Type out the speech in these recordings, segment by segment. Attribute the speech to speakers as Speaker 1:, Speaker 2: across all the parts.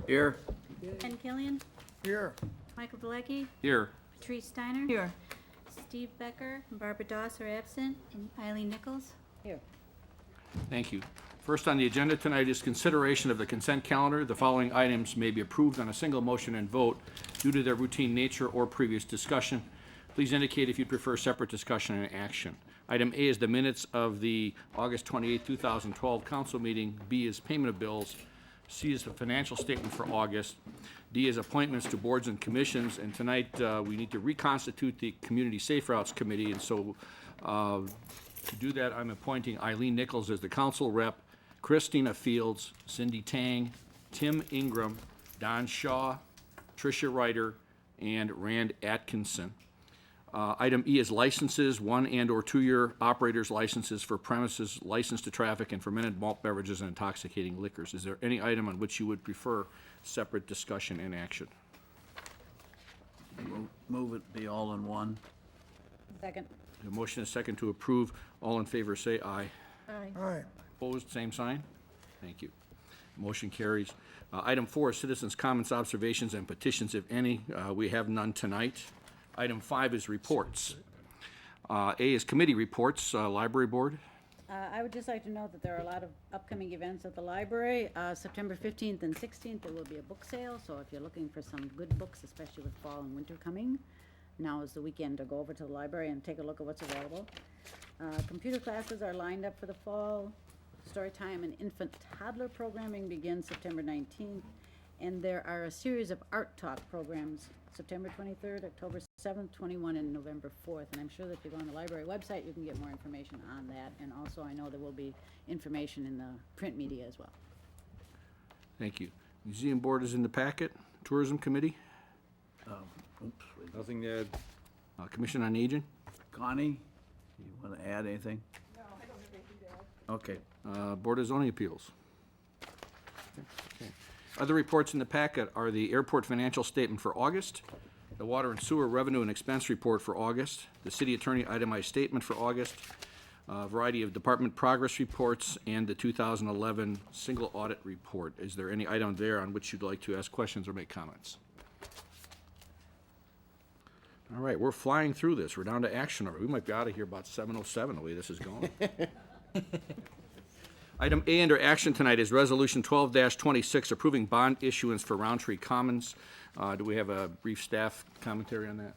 Speaker 1: Here.
Speaker 2: Ken Killian,
Speaker 1: Here.
Speaker 2: Michael Belecki,
Speaker 1: Here.
Speaker 2: Patrice Steiner.
Speaker 3: Here.
Speaker 2: Steve Becker and Barbara Doss are absent, and Eileen Nichols.
Speaker 3: Here.
Speaker 1: Thank you. First on the agenda tonight is consideration of the consent calendar. The following items may be approved on a single motion and vote due to their routine nature or previous discussion. Please indicate if you prefer separate discussion and action. Item A is the minutes of the August 28, 2012 council meeting. B is payment of bills. C is the financial statement for August. D is appointments to boards and commissions. And tonight, we need to reconstitute the Community Safe Routes Committee. And so to do that, I'm appointing Eileen Nichols as the council rep, Christina Fields, Cindy Tang, Tim Ingram, Don Shaw, Tricia Ryder, and Rand Atkinson. Item E is licenses, 1 and or 2 year operators licenses for premises licensed to traffic and fermented malt beverages and intoxicating liquors. Is there any item on which you would prefer separate discussion and action?
Speaker 4: Move it be all in one.
Speaker 3: Second.
Speaker 1: A motion is second to approve. All in favor say aye.
Speaker 3: Aye.
Speaker 1: Opposed, same sign. Thank you. Motion carries. Item 4 is citizens' comments, observations, and petitions, if any. We have none tonight. Item 5 is reports. A is committee reports, library board.
Speaker 3: I would just like to note that there are a lot of upcoming events at the library. September 15th and 16th, there will be a book sale, so if you're looking for some good books, especially with fall and winter coming, now is the weekend to go over to the library and take a look at what's available. Computer classes are lined up for the fall. Story time and infant toddler programming begins September 19th. And there are a series of art talk programs, September 23rd, October 7th, 21, and November 4th. And I'm sure that if you go on the library website, you can get more information on that. And also, I know there will be information in the print media as well.
Speaker 1: Thank you. Museum board is in the packet. Tourism committee.
Speaker 4: Oops.
Speaker 5: Nothing to add.
Speaker 1: Commission on aging.
Speaker 4: Connie, you want to add anything? No, I don't have anything to add. Okay.
Speaker 1: Board of zoning appeals. Okay. Other reports in the packet are the airport financial statement for August, the water and sewer revenue and expense report for August, the city attorney itemized statement for August, a variety of department progress reports, and the 2011 single audit report. Is there any item there on which you'd like to ask questions or make comments? All right, we're flying through this. We're down to action already. We might be out of here about 7:07 the way this is going. Item A under action tonight is Resolution 12-26, approving bond issuance for Roundtree Commons. Do we have a brief staff commentary on that?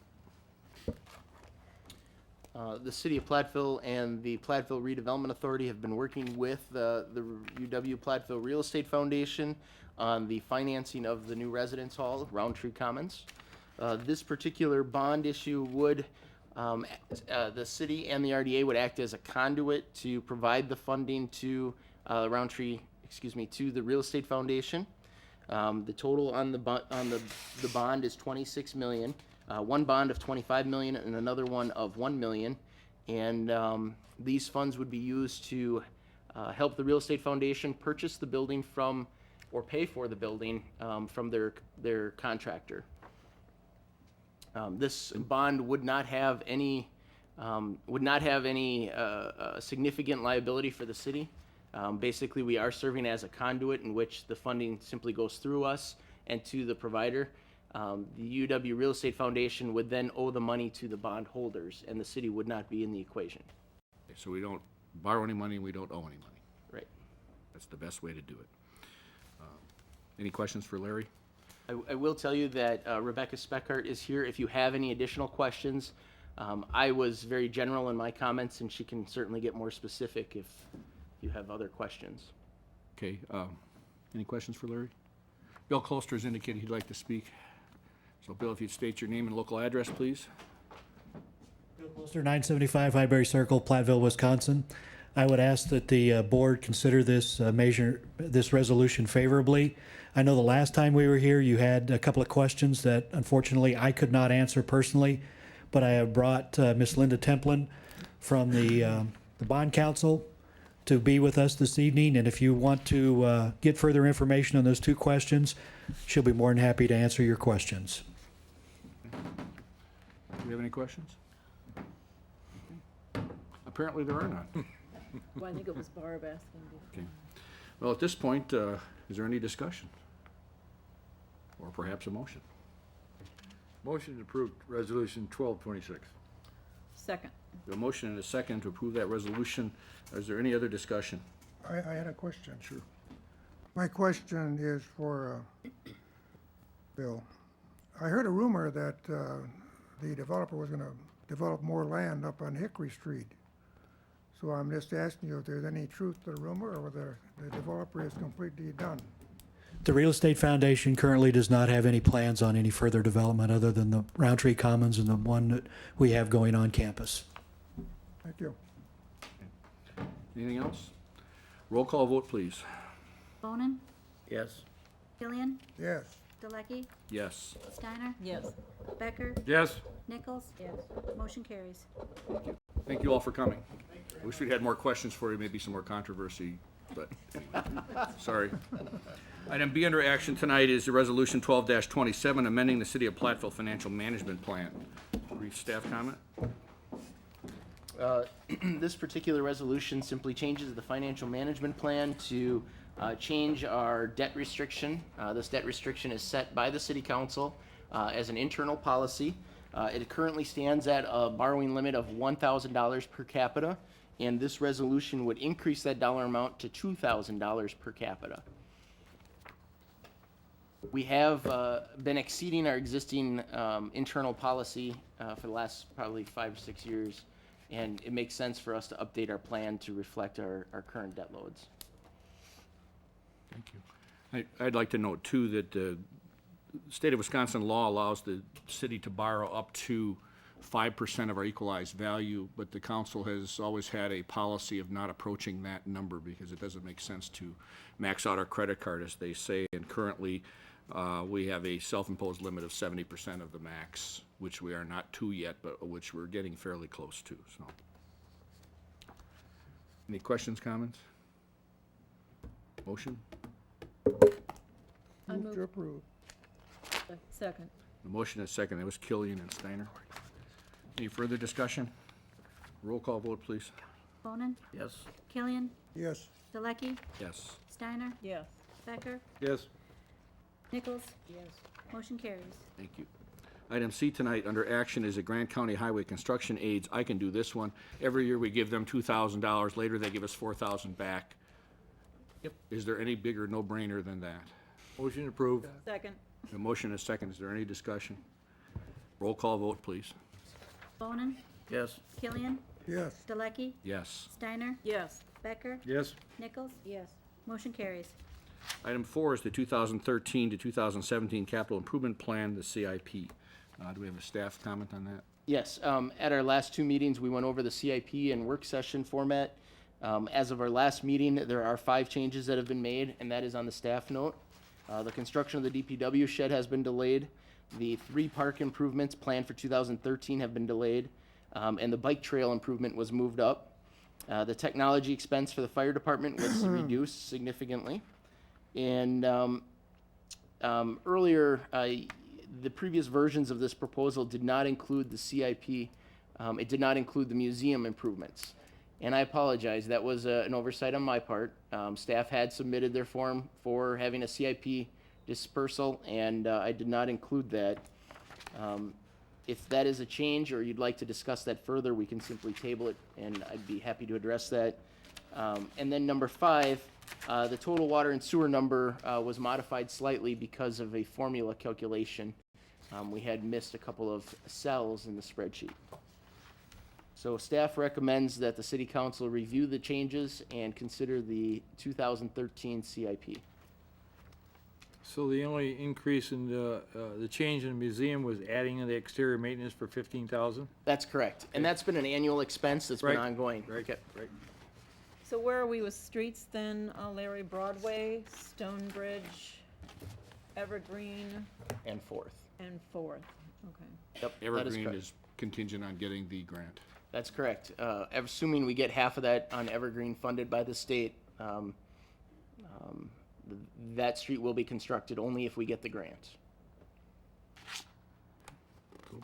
Speaker 6: The City of Platteville and the Platteville Redevelopment Authority have been working with the UW Platteville Real Estate Foundation on the financing of the new residence hall, Roundtree Commons. This particular bond issue would, the city and the RDA would act as a conduit to provide the funding to to the Real Estate Foundation. The total on the bond is $26 million. One bond of $25 million and another one of $1 million. And these funds would be used to help the Real Estate Foundation purchase the building from, or pay for the building from their contractor. This bond would not have any significant liability for the city. Basically, we are serving as a conduit in which the funding simply goes through us and to the provider. The UW Real Estate Foundation would then owe the money to the bond holders, and the city would not be in the equation.
Speaker 1: So we don't borrow any money, we don't owe any money.
Speaker 6: Right.
Speaker 1: That's the best way to do it. Any questions for Larry?
Speaker 6: I will tell you that Rebecca Speckart is here if you have any additional questions. I was very general in my comments, and she can certainly get more specific if you have other questions.
Speaker 1: Okay, any questions for Larry? Bill Colster has indicated he'd like to speak. So Bill, if you'd state your name and local address, please.
Speaker 7: Bill Colster, 975 Highbury Circle, Platteville, Wisconsin. I would ask that the board consider this this resolution favorably. I know the last time we were here, you had a couple of questions that unfortunately I could not answer personally, but I have brought Miss Linda Templin from the Bond Council to be with us this evening, and if you want to get further information on those two questions, she'll be more than happy to answer your questions.
Speaker 1: Do you have any questions? Apparently there are none.
Speaker 3: Well, I think it was Barb asking.
Speaker 1: Okay. Well, at this point, is there any discussion? or perhaps a motion?
Speaker 5: Motion to approve resolution 1226.
Speaker 8: Second.
Speaker 1: A motion and a second to approve that resolution. Is there any other discussion?
Speaker 9: I had a question. Sure. My question is for Bill. I heard a rumor that the developer was gonna develop more land up on Hickory Street. So I'm just asking you if there's any truth to the rumor, or whether the developer is completely done.
Speaker 7: The Real Estate Foundation currently does not have any plans on any further development other than the Roundtree Commons and the one that we have going on campus.
Speaker 9: Thank you.
Speaker 1: Anything else? Roll call vote, please.
Speaker 2: Bonin,
Speaker 4: Yes.
Speaker 2: Killian,
Speaker 9: Yes.
Speaker 2: Delecky,
Speaker 1: Yes.
Speaker 2: Steiner,
Speaker 8: Yes.
Speaker 2: Becker,
Speaker 5: Yes.
Speaker 2: Nichols.
Speaker 3: Yes.
Speaker 2: Motion carries.
Speaker 1: Thank you all for coming. I wish we'd had more questions for you, maybe some more controversy, but sorry. Item B under action tonight is the Resolution 12-27, amending the City of Platteville Financial Management Plan. Brief staff comment?
Speaker 6: This particular resolution simply changes the financial management plan to change our debt restriction. This debt restriction is set by the city council as an internal policy. It currently stands at a borrowing limit of $1,000 per capita, and this resolution would increase that dollar amount to $2,000 per capita. We have been exceeding our existing internal policy for the last probably 5 or 6 years, and it makes sense for us to update our plan to reflect our current debt loads.
Speaker 1: Thank you. I'd like to note, too, that the state of Wisconsin law allows the city to borrow up to 5% of our equalized value, but the council has always had a policy of not approaching that number because it doesn't make sense to max out our credit card, as they say, and currently we have a self-imposed limit of 70% of the max, which we are not to yet, but which we're getting fairly close to, so. Any questions, comments? Motion?
Speaker 8: I
Speaker 9: Move
Speaker 8: move.
Speaker 9: to approve.
Speaker 8: Second.
Speaker 1: The motion is second. That was Killian and Steiner. Any further discussion? Roll call vote, please.
Speaker 2: Bonin,
Speaker 4: Yes.
Speaker 2: Killian,
Speaker 9: Yes.
Speaker 2: Delecky,
Speaker 1: Yes.
Speaker 2: Steiner,
Speaker 8: Yes.
Speaker 2: Becker,
Speaker 5: Yes.
Speaker 2: Nichols.
Speaker 3: Yes.
Speaker 2: Motion carries.
Speaker 1: Thank you. Item C tonight, under action, is the Grant County Highway Construction Aids. I can do this one. Every year we give them $2,000. Later, they give us $4,000 back. Yep. Is there any bigger no-brainer than that?
Speaker 5: Motion approved.
Speaker 8: Second.
Speaker 1: The motion is second. Is there any discussion? Roll call vote, please.
Speaker 2: Bonin,
Speaker 4: Yes.
Speaker 2: Killian,
Speaker 9: Yes.
Speaker 2: Delecky,
Speaker 1: Yes.
Speaker 2: Steiner,
Speaker 8: Yes.
Speaker 2: Becker,
Speaker 5: Yes.
Speaker 2: Nichols.
Speaker 3: Yes.
Speaker 2: Motion carries.
Speaker 1: Item 4 is the 2013 to 2017 Capital Improvement Plan, the CIP. Do we have a staff comment on that?
Speaker 6: Yes, at our last 2 meetings, we went over the CIP in work session format. As of our last meeting, there are 5 changes that have been made, and that is on the staff note. The construction of the DPW shed has been delayed. The 3 park improvements planned for 2013 have been delayed, and the bike trail improvement was moved up. The technology expense for the fire department was reduced significantly. And earlier, the previous versions of this proposal did not include the CIP. It did not include the museum improvements. And I apologize, that was an oversight on my part. Staff had submitted their form for having a CIP dispersal, and I did not include that. If that is a change, or you'd like to discuss that further, we can simply table it, and I'd be happy to address that. And then number 5, the total water and sewer number was modified slightly because of a formula calculation. We had missed a couple of cells in the spreadsheet. So staff recommends that the city council review the changes and consider the 2013 CIP.
Speaker 5: So the only increase in the change in the museum was adding in the exterior maintenance for 15,000?
Speaker 6: That's correct. And that's been an annual expense that's been
Speaker 5: Right.
Speaker 6: ongoing.
Speaker 5: Right,
Speaker 6: Okay.
Speaker 5: right.
Speaker 8: So where are we with streets then, Larry? Broadway, Stonebridge, Evergreen,
Speaker 6: And 4th.
Speaker 8: and 4th? Okay.
Speaker 6: Yep, that is
Speaker 1: Evergreen
Speaker 6: correct.
Speaker 1: is contingent on getting the grant.
Speaker 6: That's correct. Assuming we get half of that on Evergreen funded by the state, that street will be constructed only if we get the grant.
Speaker 1: Cool.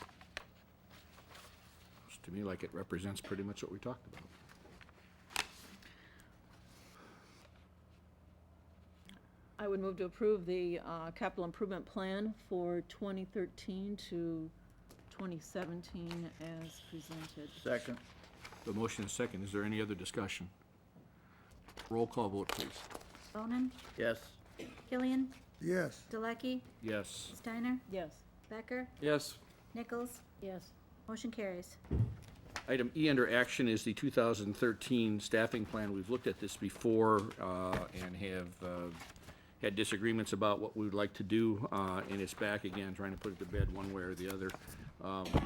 Speaker 1: Looks to me like it represents pretty much what we talked about.
Speaker 8: I would move to approve the capital improvement plan for 2013 to 2017 as presented.
Speaker 4: Second.
Speaker 1: The motion is second. Is there any other discussion? Roll call vote, please.
Speaker 2: Bonin,
Speaker 4: Yes.
Speaker 2: Killian,
Speaker 9: Yes.
Speaker 2: Delecky,
Speaker 1: Yes.
Speaker 2: Steiner,
Speaker 8: Yes.
Speaker 2: Becker,
Speaker 5: Yes.
Speaker 2: Nichols.
Speaker 3: Yes.
Speaker 2: Motion carries.
Speaker 1: Item E under action is the 2013 staffing plan. We've looked at this before and have had disagreements about what we would like to do, and it's back again, trying to put it to bed one way or the other.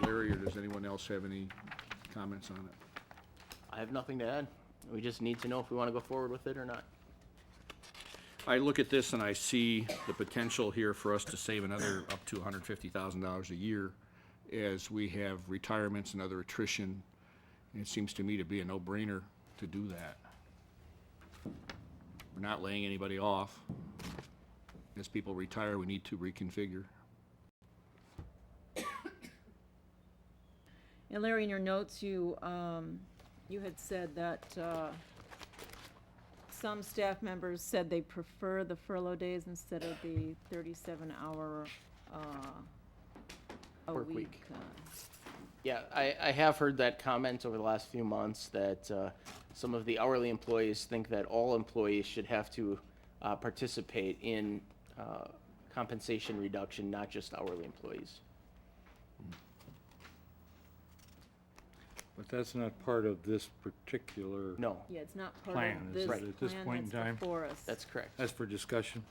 Speaker 1: Larry, or does anyone else have any comments on it?
Speaker 6: I have nothing to add. We just need to know if we want to go forward with it or not.
Speaker 1: I look at this and I see the potential here for us to save another up to $150,000 a year as we have retirements and other attrition. And it seems to me to be a no-brainer to do that. We're not laying anybody off. As people retire, we need to reconfigure.
Speaker 8: And Larry, in your notes, you had said that some staff members said they prefer the furlough days instead of the 37-hour a
Speaker 6: Work week.
Speaker 8: week.
Speaker 6: Yeah, I have heard that comment over the last few months that some of the hourly employees think that all employees should have to participate in compensation reduction, not just hourly employees.
Speaker 5: But that's not part of this particular.
Speaker 6: No,
Speaker 8: Yeah, it's not part
Speaker 5: Plan,
Speaker 8: of
Speaker 5: is
Speaker 8: this
Speaker 5: it, at this
Speaker 8: plan
Speaker 5: point in
Speaker 8: that's
Speaker 5: time?
Speaker 8: before us.
Speaker 6: that's correct.
Speaker 5: That's for discussion.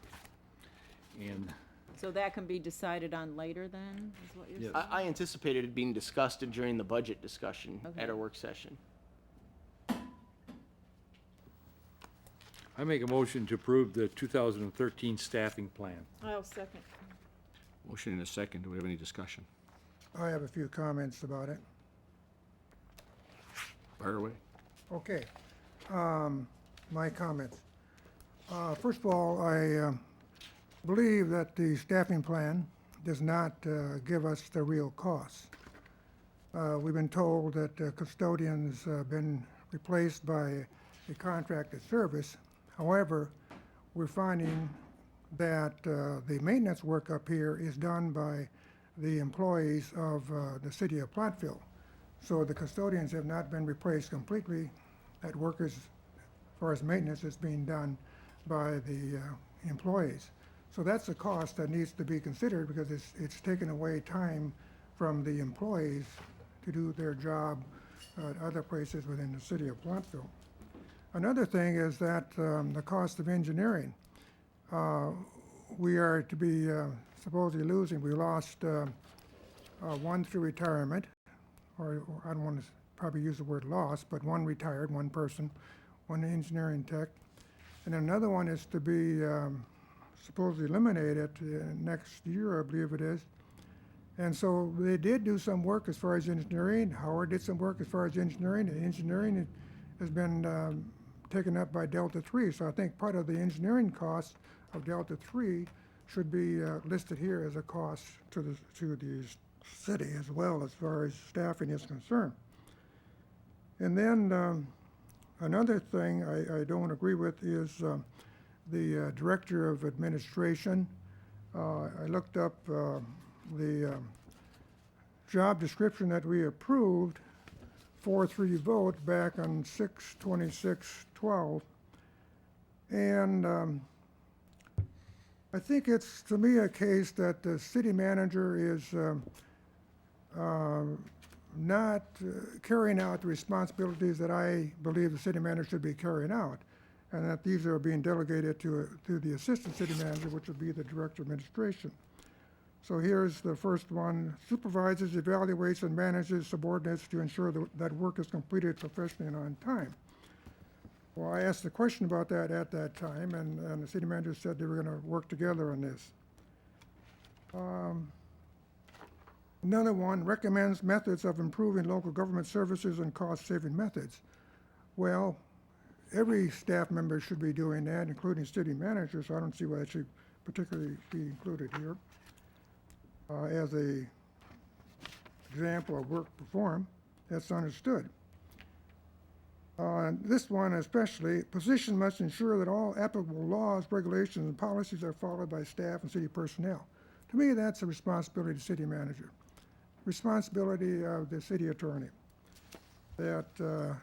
Speaker 5: And
Speaker 8: So that can be decided on later then, is what you're
Speaker 5: Yes.
Speaker 8: saying?
Speaker 6: I anticipated it being discussed during the budget discussion
Speaker 8: Okay.
Speaker 6: at our work session.
Speaker 5: I make a motion to approve the 2013 staffing plan.
Speaker 8: I'll second.
Speaker 1: Motion and a second. Do we have any discussion?
Speaker 9: I have a few comments about it.
Speaker 1: Fire away.
Speaker 9: Okay, my comments. First of all, I believe that the staffing plan does not give us the real costs. We've been told that custodians have been replaced by a contracted service. However, we're finding that the maintenance work up here is done by the employees of the city of Platteville. So the custodians have not been replaced completely. That work is, as far as maintenance, is being done by the employees. So that's a cost that needs to be considered because it's taken away time from the employees to do their job at other places within the city of Platteville. Another thing is that the cost of engineering. We are to be supposedly losing. We lost one through retirement, or I don't want to probably use the word lost, but one retired, one person, one engineering tech. And another one is to be supposedly eliminated next year, I believe it is. And so they did do some work as far as engineering. Howard did some work as far as engineering. And engineering has been taken up by Delta 3. So I think part of the engineering costs of Delta 3 should be listed here as a cost to the city as well as far as staffing is concerned. And then another thing I don't agree with is the Director of Administration. I looked up the job description that we approved 4-3 vote back on 6/26/12. And I think it's, to me, a case that the city manager is not carrying out the responsibilities that I believe the city manager should be carrying out, and that these are being delegated to the assistant city manager, which would be the Director of Administration. So here's the first one: supervises, evaluates, and manages subordinates to ensure that work is completed professionally and on time. Well, I asked a question about that at that time, and the city manager said they were going to work together on this. Another one: recommends methods of improving local government services and cost-saving methods. Well, every staff member should be doing that, including city managers, so I don't see why it should particularly be included here as a example of work performed. That's understood. On this one especially, position must ensure that all applicable laws, regulations, and policies are followed by staff and city personnel. To me, that's a responsibility of the city manager, responsibility of the city attorney, that the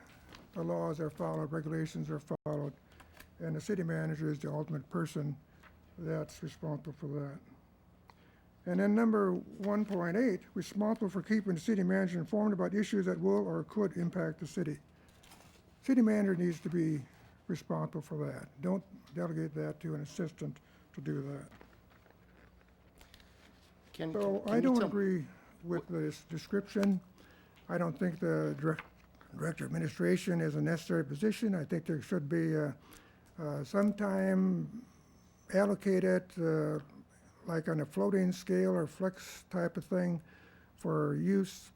Speaker 9: laws are followed, regulations are followed, and the city manager is the ultimate person that's responsible for that. And then number 1.8, responsible for keeping the city manager informed about issues that will or could impact the city. City manager needs to be responsible for that. Don't delegate that to an assistant to do that. So I don't agree with this description. I don't think the director of administration is a necessary position. I think there should be some time allocated, like on a floating scale or flex type of thing, for use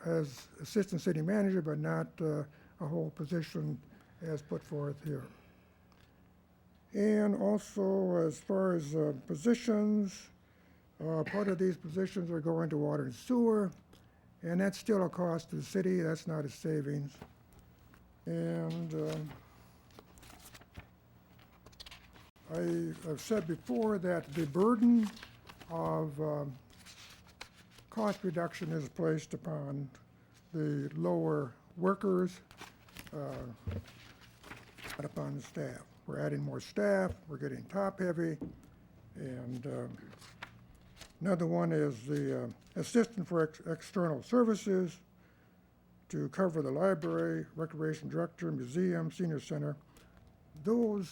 Speaker 9: as assistant city manager, but not a whole position as put forth here. And also, as far as positions, part of these positions are going to water and sewer, and that's still a cost to the city. That's not a savings. And I've said before that the burden of cost reduction is placed upon the lower workers, not upon the staff. We're adding more staff, we're getting top-heavy, and another one is the assistant for external services to cover the library, recreation director, museum, senior center. Those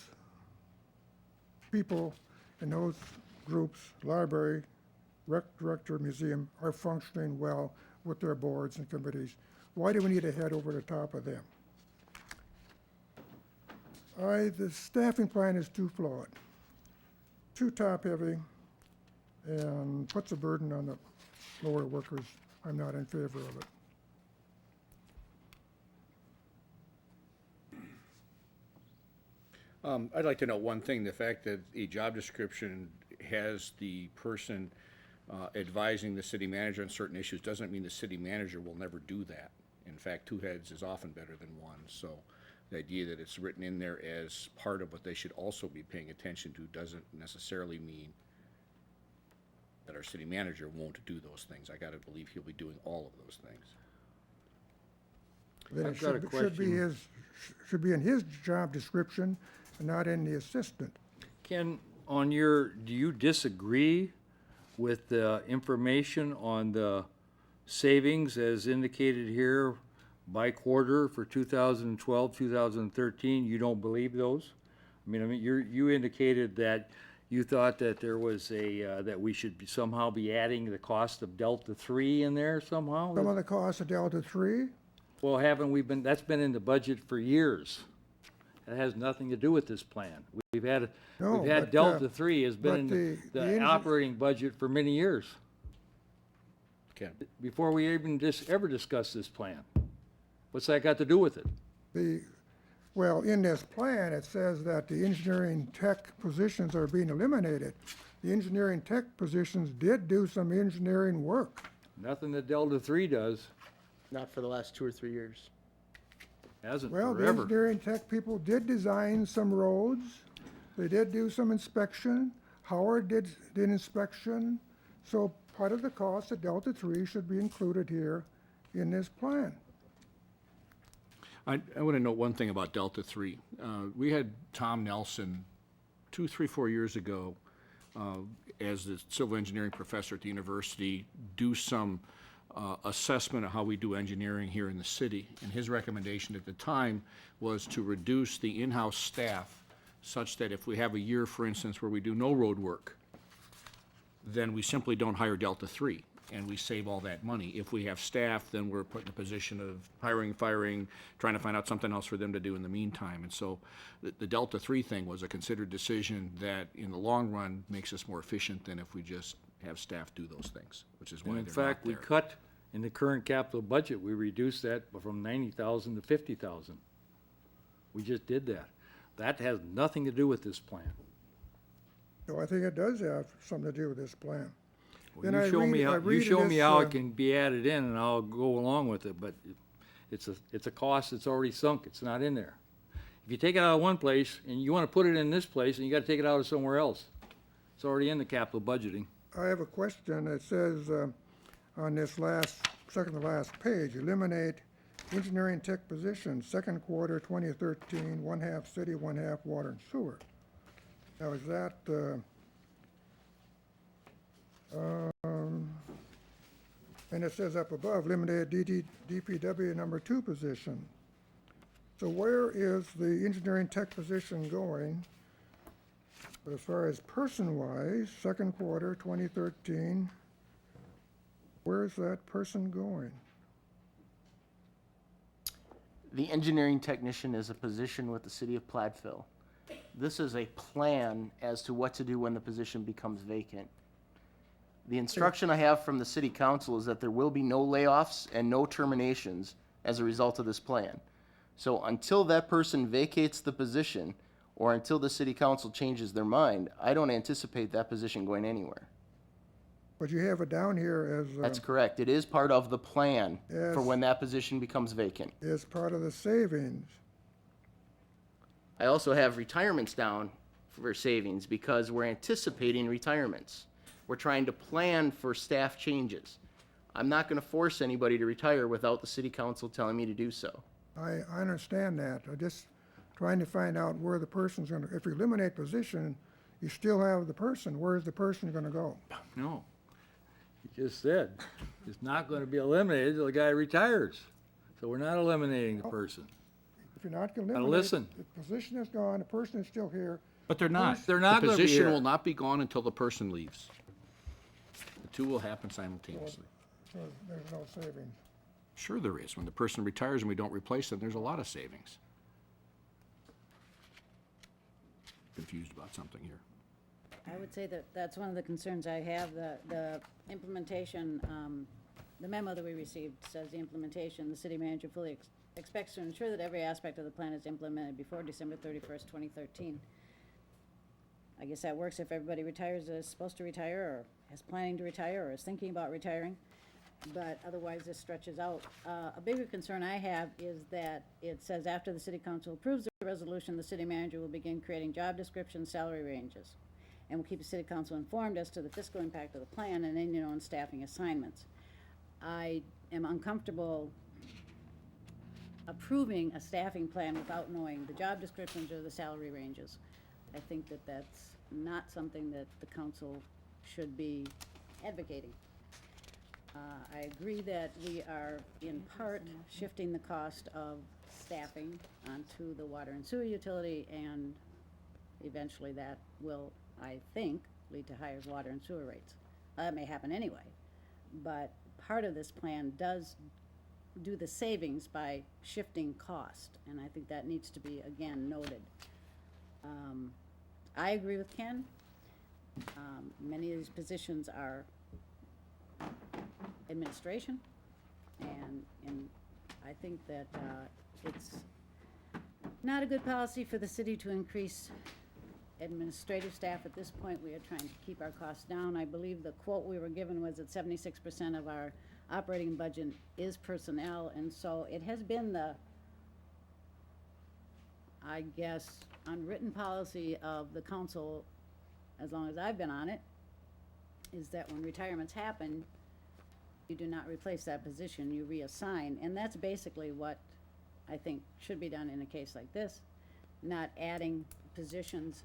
Speaker 9: people in those groups, library, rec director, museum, are functioning well with their boards and committees. Why do we need a head over the top of them? The staffing plan is too flawed, too top-heavy, and puts a burden on the lower workers. I'm not in favor of it.
Speaker 1: I'd like to know one thing, the fact that a job description has the person advising the city manager on certain issues doesn't mean the city manager will never do that. In fact, two heads is often better than one, so the idea that it's written in there as part of what they should also be paying attention to doesn't necessarily mean that our city manager won't do those things. I gotta believe he'll be doing all of those things.
Speaker 9: Then
Speaker 5: I've
Speaker 9: it
Speaker 5: got a
Speaker 9: should be in his job description and not in the assistant.
Speaker 5: Ken, do you disagree with the information on the savings as indicated here by quarter for 2012, 2013? You don't believe those? I mean, you indicated that you thought that there was that we should somehow be adding the cost of Delta 3 in there somehow?
Speaker 9: Some of the costs of Delta 3,
Speaker 5: Well, that's been in the budget for years. It has nothing to do with this plan. We've had Delta 3 has been in the operating budget for many years,
Speaker 1: Ken?
Speaker 5: before we even ever discussed this plan. What's that got to do with it?
Speaker 9: well, in this plan, it says that the engineering tech positions are being eliminated. The engineering tech positions did do some engineering work.
Speaker 5: Nothing that Delta 3 does.
Speaker 6: Not for the last 2 or 3 years.
Speaker 5: Hasn't
Speaker 9: Well, the
Speaker 5: forever.
Speaker 9: engineering tech people did design some roads. They did do some inspection. Howard did inspection. So part of the cost of Delta 3 should be included here in this plan.
Speaker 1: I want to note one thing about Delta 3. We had Tom Nelson 2, 3, 4 years ago as the civil engineering professor at the university do some assessment of how we do engineering here in the city. And his recommendation at the time was to reduce the in-house staff such that if we have a year, for instance, where we do no road work, then we simply don't hire Delta 3, and we save all that money. If we have staff, then we're put in a position of hiring, firing, trying to find out something else for them to do in the meantime. And so the Delta 3 thing was a considered decision that, in the long run, makes us more efficient than if we just have staff do those things, which is why
Speaker 5: And
Speaker 1: they're
Speaker 5: in
Speaker 1: not
Speaker 5: fact, we
Speaker 1: there.
Speaker 5: cut, in the current capital budget, we reduced that from 90,000 to 50,000. We just did that. That has nothing to do with this plan.
Speaker 9: So I think it does have something to do with this plan.
Speaker 5: Well,
Speaker 9: Then I
Speaker 5: you show
Speaker 9: read-
Speaker 5: me
Speaker 9: I
Speaker 5: how,
Speaker 9: read
Speaker 5: you show
Speaker 9: in
Speaker 5: me
Speaker 9: this,
Speaker 5: how it can be added in and I'll go along with it, but It's a cost that's already sunk, it's not in there. If you take it out of one place and you wanna put it in this place, and you gotta take it out of somewhere else. It's already in the capital budgeting.
Speaker 9: I have a question. It says on this second to last page, eliminate engineering tech position, second quarter 2013, one half city, one half water and sewer. Now, is that, and it says up above, eliminate DPW number 2 position. So where is the engineering tech position going? But as far as person-wise, second quarter 2013, where's that person going?
Speaker 6: The engineering technician is a position with the city of Platteville. This is a plan as to what to do when the position becomes vacant. The instruction I have from the city council is that there will be no layoffs and no terminations as a result of this plan. So until that person vacates the position, or until the city council changes their mind, I don't anticipate that position going anywhere.
Speaker 9: But you have it down here as,
Speaker 6: That's correct. It is part of the plan
Speaker 9: Yes.
Speaker 6: for when that position becomes vacant.
Speaker 9: as part of the savings.
Speaker 6: I also have retirements down for savings because we're anticipating retirements. We're trying to plan for staff changes. I'm not gonna force anybody to retire without the city council telling me to do so.
Speaker 9: I understand that. I just trying to find out where the person's gonna, if you eliminate position, you still have the person. Where's the person gonna go?
Speaker 5: No. You just said, it's not gonna be eliminated till the guy retires. So we're not eliminating the person.
Speaker 9: If you're not gonna eliminate,
Speaker 5: listen.
Speaker 9: the position is gone, the person is still here.
Speaker 1: But they're not.
Speaker 5: They're not
Speaker 1: The
Speaker 5: gonna be
Speaker 1: position
Speaker 5: here.
Speaker 1: will not be gone until the person leaves. The two will happen simultaneously.
Speaker 9: So there's no savings.
Speaker 1: Sure there is. When the person retires and we don't replace them, there's a lot of savings. Confused about something here.
Speaker 3: I would say that that's one of the concerns I have, the implementation, the memo that we received says the implementation, the city manager fully expects to ensure that every aspect of the plan is implemented before December 31st, 2013. I guess that works if everybody retires as supposed to retire, or is planning to retire, or is thinking about retiring, but otherwise this stretches out. A bigger concern I have is that it says after the city council approves the resolution, the city manager will begin creating job descriptions, salary ranges, and will keep the city council informed as to the fiscal impact of the plan and any known staffing assignments. I am uncomfortable approving a staffing plan without knowing the job descriptions or the salary ranges. I think that that's not something that the council should be advocating. I agree that we are in part shifting the cost of staffing onto the water and sewer utility, and eventually that will, I think, lead to higher water and sewer rates. That may happen anyway, but part of this plan does do the savings by shifting cost, and I think that needs to be, again, noted. I agree with Ken. Many of these positions are administration, and I think that it's not a good policy for the city to increase administrative staff. At this point, we are trying to keep our costs down. I believe the quote we were given was that 76% of our operating budget is personnel, and so it has been the, I guess, unwritten policy of the council, as long as I've been on it, is that when retirements happen, you do not replace that position, you reassign, and that's basically what I think should be done in a case like this, not adding positions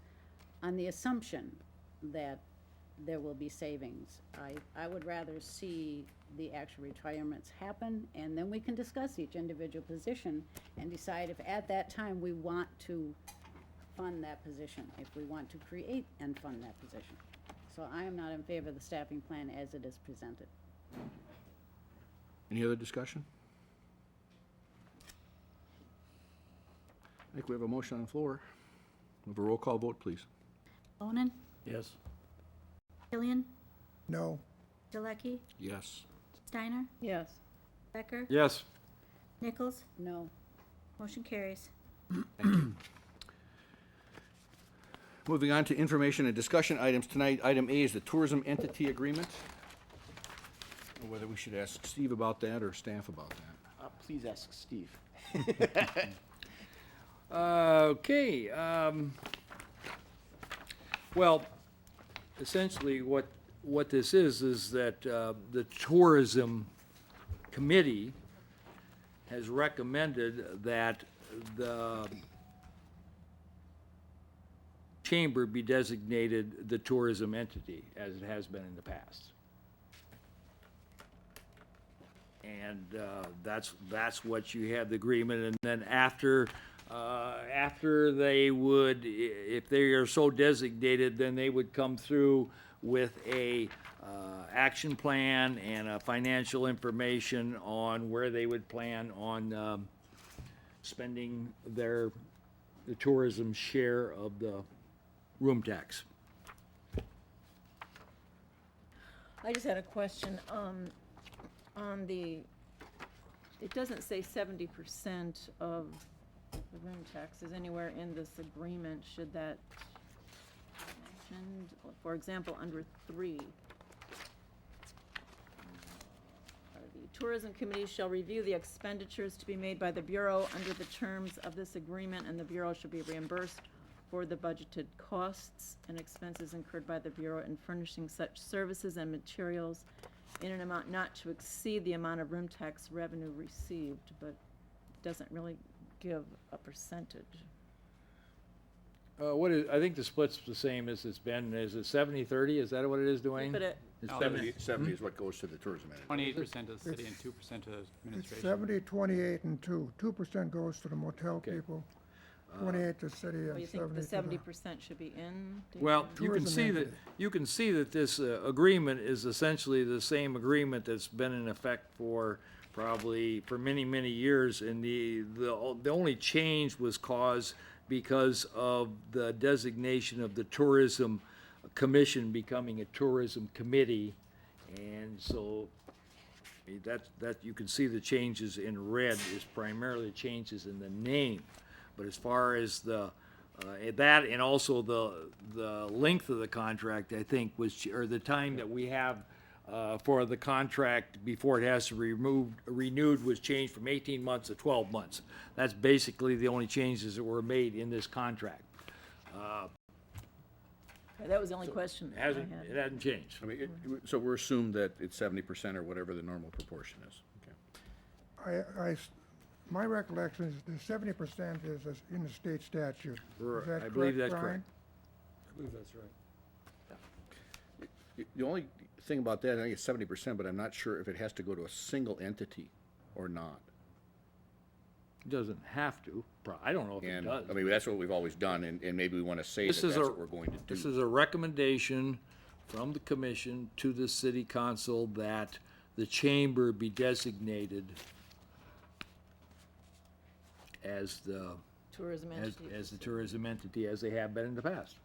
Speaker 3: on the assumption that there will be savings. I would rather see the actual retirements happen, and then we can discuss each individual position and decide if at that time we want to fund that position, if we want to create and fund that position. So I am not in favor of the staffing plan as it is presented.
Speaker 1: Any other discussion? I think we have a motion on the floor. We have a roll call vote, please.
Speaker 2: Bonin,
Speaker 4: Yes.
Speaker 2: Killian,
Speaker 9: No.
Speaker 2: Jalecki,
Speaker 1: Yes.
Speaker 2: Steiner,
Speaker 8: Yes.
Speaker 2: Becker,
Speaker 5: Yes.
Speaker 2: Nichols.
Speaker 3: No.
Speaker 2: Motion carries.
Speaker 1: Moving on to information and discussion items tonight. Item A is the tourism entity agreement. Whether we should ask Steve about that or staff about that.
Speaker 6: please ask Steve.
Speaker 5: Okay, well, essentially what this is that the tourism committee has recommended that the chamber be designated the tourism entity, as it has been in the past. And that's what you have the agreement, and then after they would, if they are so designated, then they would come through with a action plan and a financial information on where they would plan on spending the tourism share of the room tax.
Speaker 8: I just had a question, on the, it doesn't say 70% of the room taxes anywhere in this agreement. Should that be mentioned? For example, under 3. The Tourism Committee shall review the expenditures to be made by the Bureau under the terms of this agreement, and the Bureau shall be reimbursed for the budgeted costs and expenses incurred by the Bureau in furnishing such services and materials in an amount not to exceed the amount of room tax revenue received, but doesn't really give a percentage.
Speaker 5: I think the split's the same as it's been. Is it 70-30? Is that what it is, Dwayne?
Speaker 8: But it,
Speaker 5: It's
Speaker 1: No,
Speaker 5: 70.
Speaker 1: is what goes to the tourism entity.
Speaker 10: 28% to the city and 2% to
Speaker 9: It's
Speaker 10: administration.
Speaker 9: 70, 28, and 2. 2% goes to the motel
Speaker 5: Okay.
Speaker 9: people, 28 to city,
Speaker 8: well,
Speaker 9: and
Speaker 8: you think the
Speaker 9: 70
Speaker 8: 70% should be in? do you
Speaker 5: Well,
Speaker 8: think?
Speaker 5: you can
Speaker 9: Tourism
Speaker 5: see that,
Speaker 9: entity.
Speaker 5: you can see that this agreement is essentially the same agreement that's been in effect for probably for many, many years. And the only change was caused because of the designation of the tourism commission becoming a tourism committee. And so that you can see the changes in red is primarily changes in the name. But as far as the, that and also the length of the contract, I think was, or the time that we have for the contract before it has to be renewed was changed from 18 months to 12 months. That's basically the only changes that were made in this contract.
Speaker 8: That was the only question I
Speaker 5: It
Speaker 8: had.
Speaker 5: hasn't changed.
Speaker 1: I mean, so we're assumed that it's 70% or whatever the normal proportion is. Okay.
Speaker 9: My recollection is the 70% is in the state statute. Is that
Speaker 5: I believe that's
Speaker 9: Brian?
Speaker 5: correct.
Speaker 10: I believe that's right.
Speaker 1: The only thing about that, I think it's 70%, but I'm not sure if it has to go to a single entity or not.
Speaker 5: It doesn't have to. I don't know if it
Speaker 1: And,
Speaker 5: does.
Speaker 1: I mean, that's what we've always done, and maybe we want to say that
Speaker 5: This
Speaker 1: that's
Speaker 5: is a-
Speaker 1: what we're going to
Speaker 5: This
Speaker 1: do.
Speaker 5: is a recommendation from the commission to the city council that the chamber be designated as the,
Speaker 8: Tourism entity.
Speaker 5: as the tourism entity as they have been in the past.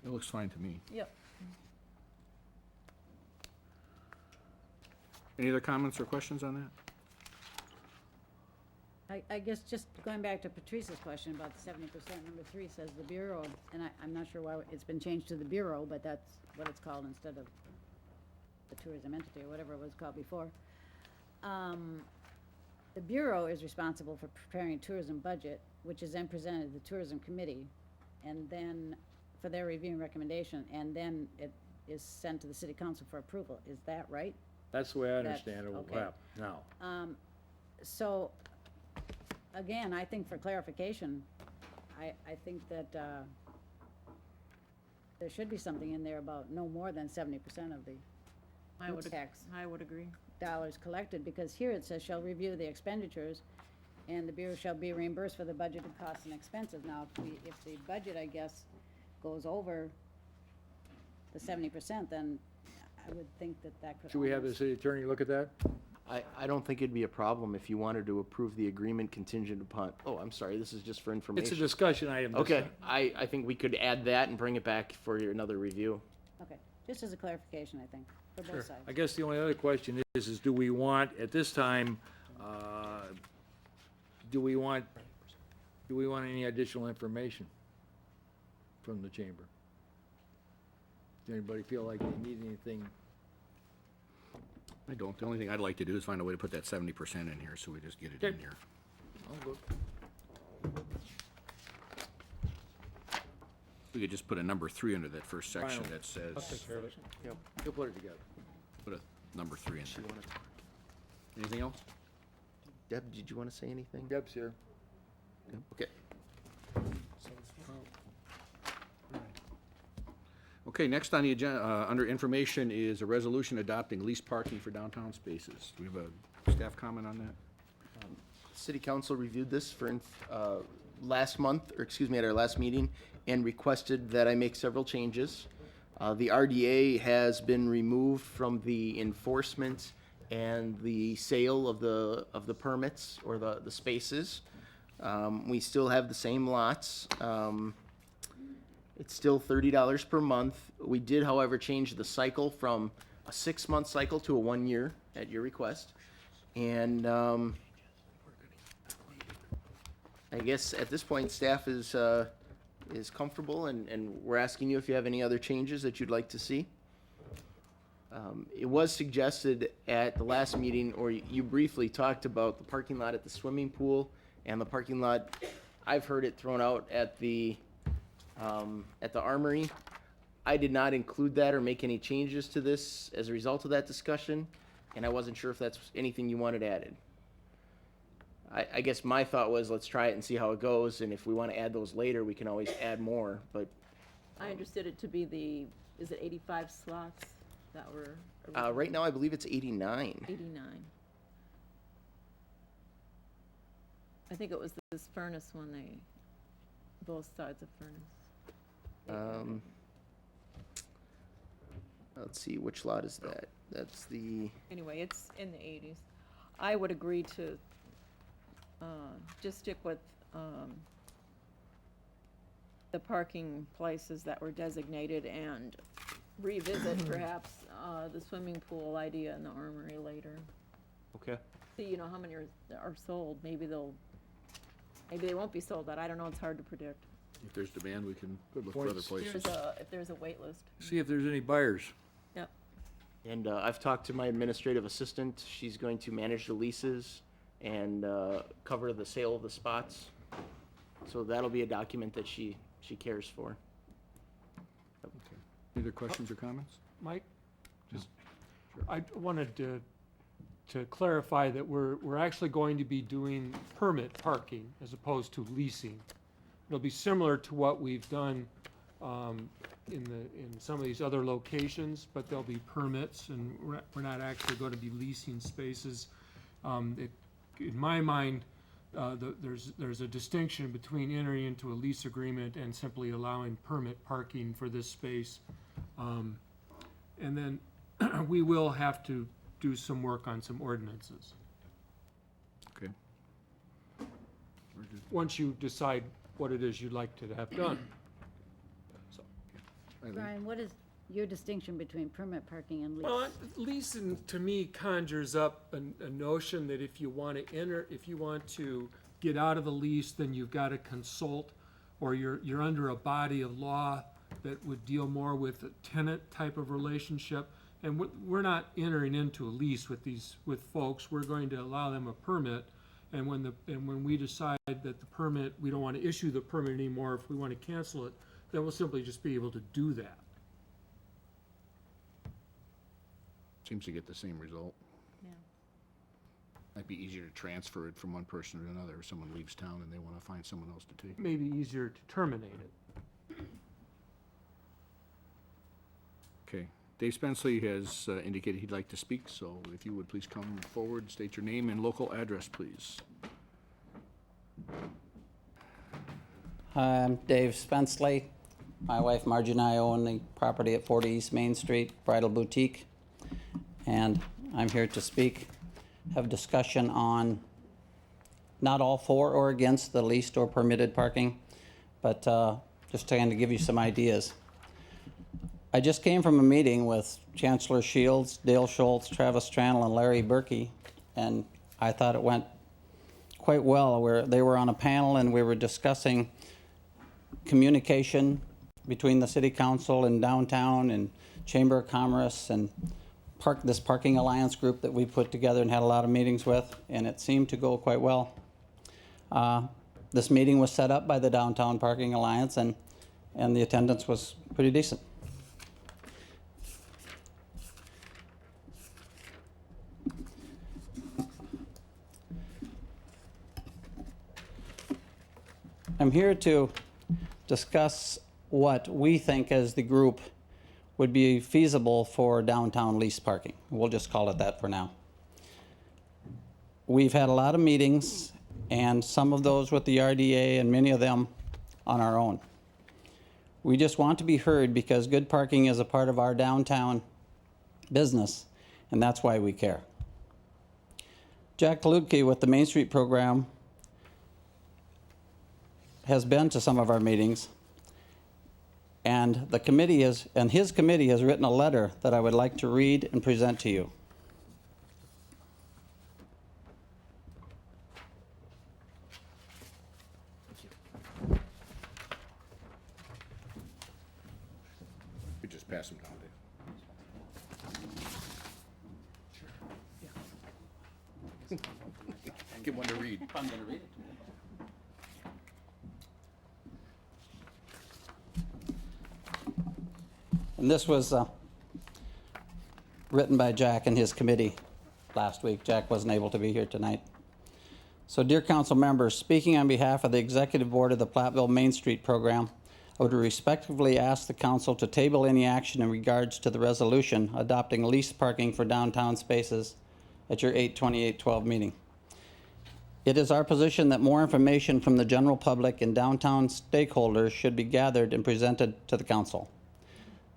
Speaker 1: It looks fine to me.
Speaker 8: Yep.
Speaker 1: Any other comments or questions on that?
Speaker 3: I guess just going back to Patrice's question about the 70%, number 3 says the Bureau, and I'm not sure why it's been changed to the Bureau, but that's what it's called instead of the tourism entity or whatever it was called before. The Bureau is responsible for preparing a tourism budget, which is then presented to the Tourism Committee, and then for their review and recommendation, and then it is sent to the City Council for approval. Is that right?
Speaker 5: That's the way I
Speaker 3: That's-
Speaker 5: understand it will
Speaker 3: okay.
Speaker 5: happen now.
Speaker 3: So, again, I think for clarification, I think that there should be something in there about no more than 70% of the
Speaker 8: I would,
Speaker 3: tax
Speaker 8: I would agree.
Speaker 3: dollars collected, because here it says shall review the expenditures, and the Bureau shall be reimbursed for the budgeted costs and expenses. Now, if the budget, I guess, goes over the 70%, then I would think that could
Speaker 5: Should we have the
Speaker 3: almost-
Speaker 5: city attorney look at that?
Speaker 6: I don't think it'd be a problem if you wanted to approve the agreement contingent upon, oh, I'm sorry, this is just for information.
Speaker 5: It's a discussion item. this
Speaker 6: Okay,
Speaker 5: time.
Speaker 6: I think we could add that and bring it back for another review.
Speaker 3: Okay, just as a clarification, I think, for both sides.
Speaker 5: I guess the only other question is do we want, at this time, do we want any additional information from the chamber? Does anybody feel like they need anything?
Speaker 1: I don't. The only thing I'd like to do is find a way to put that 70% in here, so we just get it in here. We could just put a number 3 under that first section that says,
Speaker 5: You'll put it together.
Speaker 1: put a number 3 in there. Anything else?
Speaker 6: Deb, did you want to say anything?
Speaker 5: Deb's here.
Speaker 6: Okay.
Speaker 1: Okay, next on the agenda, under information is a resolution adopting leased parking for downtown spaces. Do we have a staff comment on that?
Speaker 6: City Council reviewed this for, last month, or excuse me, at our last meeting, and requested that I make several changes. The RDA has been removed from the enforcement and the sale of the permits or the spaces. We still have the same lots. It's still $30 per month. We did, however, change the cycle from a 6-month cycle to a 1 year at your request. And I guess at this point, staff is comfortable, and we're asking you if you have any other changes that you'd like to see. It was suggested at the last meeting, or you briefly talked about the parking lot at the swimming pool and the parking lot. I've heard it thrown out at the Armory. I did not include that or make any changes to this as a result of that discussion, and I wasn't sure if that's anything you wanted added. I guess my thought was, let's try it and see how it goes, and if we want to add those later, we can always add more, but
Speaker 8: I understood it to be is it 85 slots that were?
Speaker 6: right now I believe it's 89.
Speaker 8: 89. I think it was this furnace one, both sides of furnace.
Speaker 6: Let's see, which lot is that? That's the,
Speaker 8: Anyway, it's in the 80s. I would agree to just stick with the parking places that were designated and revisit perhaps the swimming pool idea in the Armory later.
Speaker 6: okay.
Speaker 8: See, how many are sold. Maybe they won't be sold, but I don't know, it's hard to predict.
Speaker 1: If there's demand, we can look for other places.
Speaker 8: If there's a wait list.
Speaker 5: See if there's any buyers.
Speaker 8: Yep.
Speaker 6: And I've talked to my administrative assistant. She's going to manage the leases and cover the sale of the spots. So that'll be a document that she cares for.
Speaker 1: Any other questions or comments?
Speaker 11: Mike? I wanted to clarify that we're actually going to be doing permit parking as opposed to leasing. It'll be similar to what we've done in some of these other locations, but there'll be permits, and we're not actually going to be leasing spaces. In my mind, there's a distinction between entering into a lease agreement and simply allowing permit parking for this space. And then we will have to do some work on some ordinances
Speaker 1: Okay.
Speaker 11: once you decide what it is you'd like to have done. So,
Speaker 3: Brian, what is your distinction between permit parking and lease?
Speaker 11: well, leasing to me conjures up a notion that if you want to get out of the lease, then you've got to consult, or you're under a body of law that would deal more with a tenant type of relationship. And we're not entering into a lease with folks. We're going to allow them a permit, and when we decide that the permit, we don't want to issue the permit anymore, if we want to cancel it, then we'll simply just be able to do that.
Speaker 1: Seems to get the same result.
Speaker 8: Yeah.
Speaker 1: Might be easier to transfer it from one person to another if someone leaves town and they want to find someone else to take.
Speaker 11: Maybe easier to terminate it.
Speaker 1: Okay. Dave Spenceley has indicated he'd like to speak, so if you would please come forward, state your name and local address, please.
Speaker 12: Hi, I'm Dave Spenceley. My wife Margie and I own the property at 40 East Main Street, Bridal Boutique. And I'm here to have discussion on not all for or against the leased or permitted parking, but just trying to give you some ideas. I just came from a meeting with Chancellor Shields, Dale Schultz, Travis Tranel, and Larry Berkey, and I thought it went quite well. They were on a panel and we were discussing communication between the City Council and downtown and Chamber of Commerce and this Parking Alliance group that we put together and had a lot of meetings with, and it seemed to go quite well. This meeting was set up by the Downtown Parking Alliance, and the attendance was pretty decent. I'm here to discuss what we think as the group would be feasible for downtown lease parking. We'll just call it that for now. We've had a lot of meetings, and some of those with the RDA and many of them on our own. We just want to be heard because good parking is a part of our downtown business, and that's why we care. Jack Kalutke with the Main Street program has been to some of our meetings, and his committee has written a letter that I would like to read and present to you.
Speaker 1: We just pass them down, Dave. Get one to read.
Speaker 12: I'm going to read it. And this was written by Jack and his committee last week. Jack wasn't able to be here tonight. So, dear council members, speaking on behalf of the executive board of the Platteville Main Street program, I would respectfully ask the council to table any action in regards to the resolution adopting lease parking for downtown spaces at your 8/28/12 meeting. It is our position that more information from the general public and downtown stakeholders should be gathered and presented to the council.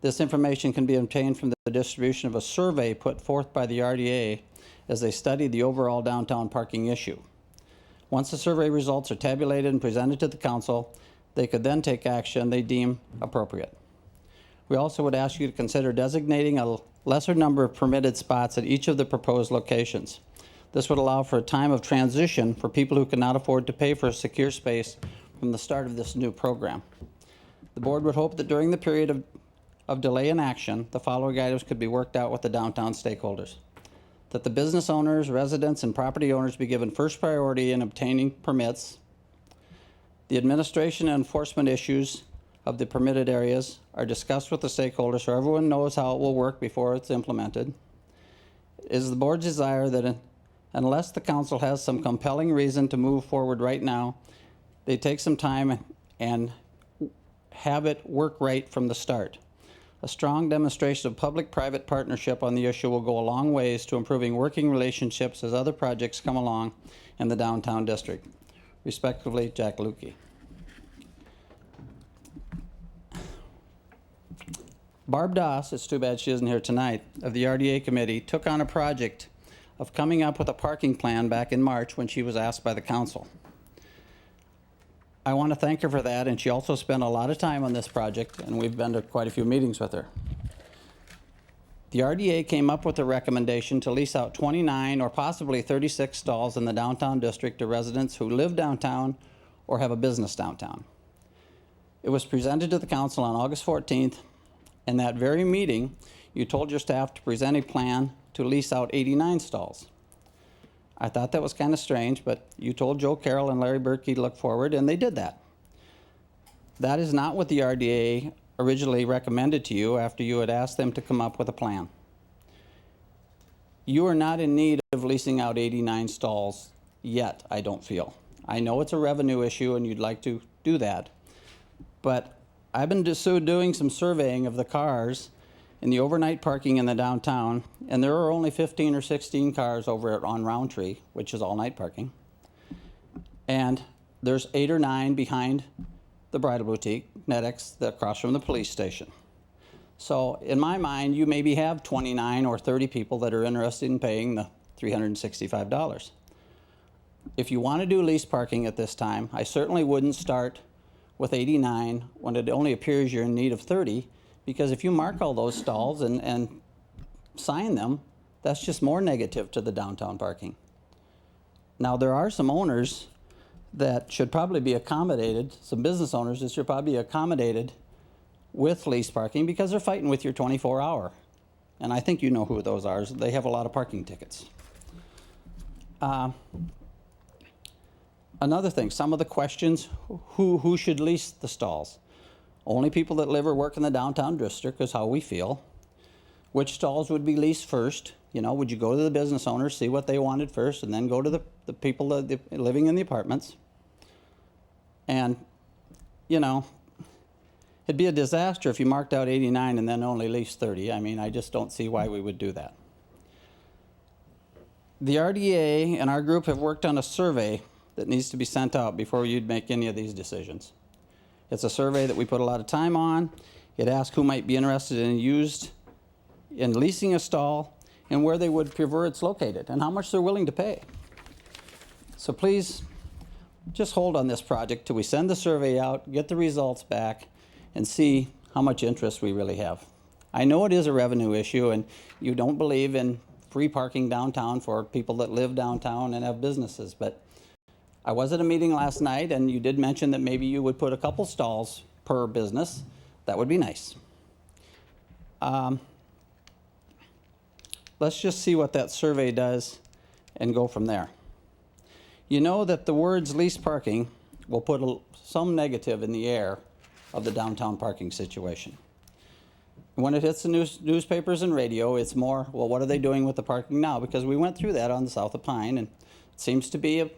Speaker 12: This information can be obtained from the distribution of a survey put forth by the RDA as they study the overall downtown parking issue. Once the survey results are tabulated and presented to the council, they could then take action they deem appropriate. We also would ask you to consider designating a lesser number of permitted spots at each of the proposed locations. This would allow for a time of transition for people who cannot afford to pay for a secure space from the start of this new program. The board would hope that during the period of delay in action, the following items could be worked out with the downtown stakeholders. That the business owners, residents, and property owners be given first priority in obtaining permits. The administration and enforcement issues of the permitted areas are discussed with the stakeholders so everyone knows how it will work before it's implemented. It is the board's desire that unless the council has some compelling reason to move forward right now, they take some time and have it work right from the start. A strong demonstration of public-private partnership on the issue will go a long ways to improving working relationships as other projects come along in the downtown district. Respectively, Jack Lukey. Barb Doss, it's too bad she isn't here tonight, of the RDA committee, took on a project of coming up with a parking plan back in March when she was asked by the council. I want to thank her for that, and she also spent a lot of time on this project, and we've been to quite a few meetings with her. The RDA came up with a recommendation to lease out 29 or possibly 36 stalls in the downtown district to residents who live downtown or have a business downtown. It was presented to the council on August 14th, and that very meeting, you told your staff to present a plan to lease out 89 stalls. I thought that was kind of strange, but you told Joe Carroll and Larry Berkey to look forward, and they did that. That is not what the RDA originally recommended to you after you had asked them to come up with a plan. You are not in need of leasing out 89 stalls yet, I don't feel. I know it's a revenue issue and you'd like to do that, but I've been doing some surveying of the cars in the overnight parking in the downtown, and there are only 15 or 16 cars over on Roundtree, which is all-night parking. And there's 8 or 9 behind the Bridal Boutique, NetX, across from the police station. So in my mind, you maybe have 29 or 30 people that are interested in paying the $365. If you want to do lease parking at this time, I certainly wouldn't start with 89 when it only appears you're in need of 30, because if you mark all those stalls and sign them, that's just more negative to the downtown parking. Now, there are some owners that should probably be accommodated, some business owners that should probably be accommodated with lease parking because they're fighting with your 24-hour and I think you know who those are. They have a lot of parking tickets. Another thing, some of the questions, who should lease the stalls? Only people that live or work in the downtown district is how we feel. Which stalls would be leased first? You know, would you go to the business owners, see what they wanted first, and then go to the people living in the apartments? And, you know, it'd be a disaster if you marked out 89 and then only leased 30. I mean, I just don't see why we would do that. The RDA and our group have worked on a survey that needs to be sent out before you'd make any of these decisions. It's a survey that we put a lot of time on. It asks who might be interested in leasing a stall and where they would prefer it's located and how much they're willing to pay. So please, just hold on this project till we send the survey out, get the results back, and see how much interest we really have. I know it is a revenue issue, and you don't believe in free parking downtown for people that live downtown and have businesses, but I was at a meeting last night, and you did mention that maybe you would put a couple stalls per business. That would be nice. Let's just see what that survey does and go from there. You know that the words lease parking will put some negative in the air of the downtown parking situation. When it hits the newspapers and radio, it's more, well, what are they doing with the parking now? Because we went through that on the south of Pine, and it seems to be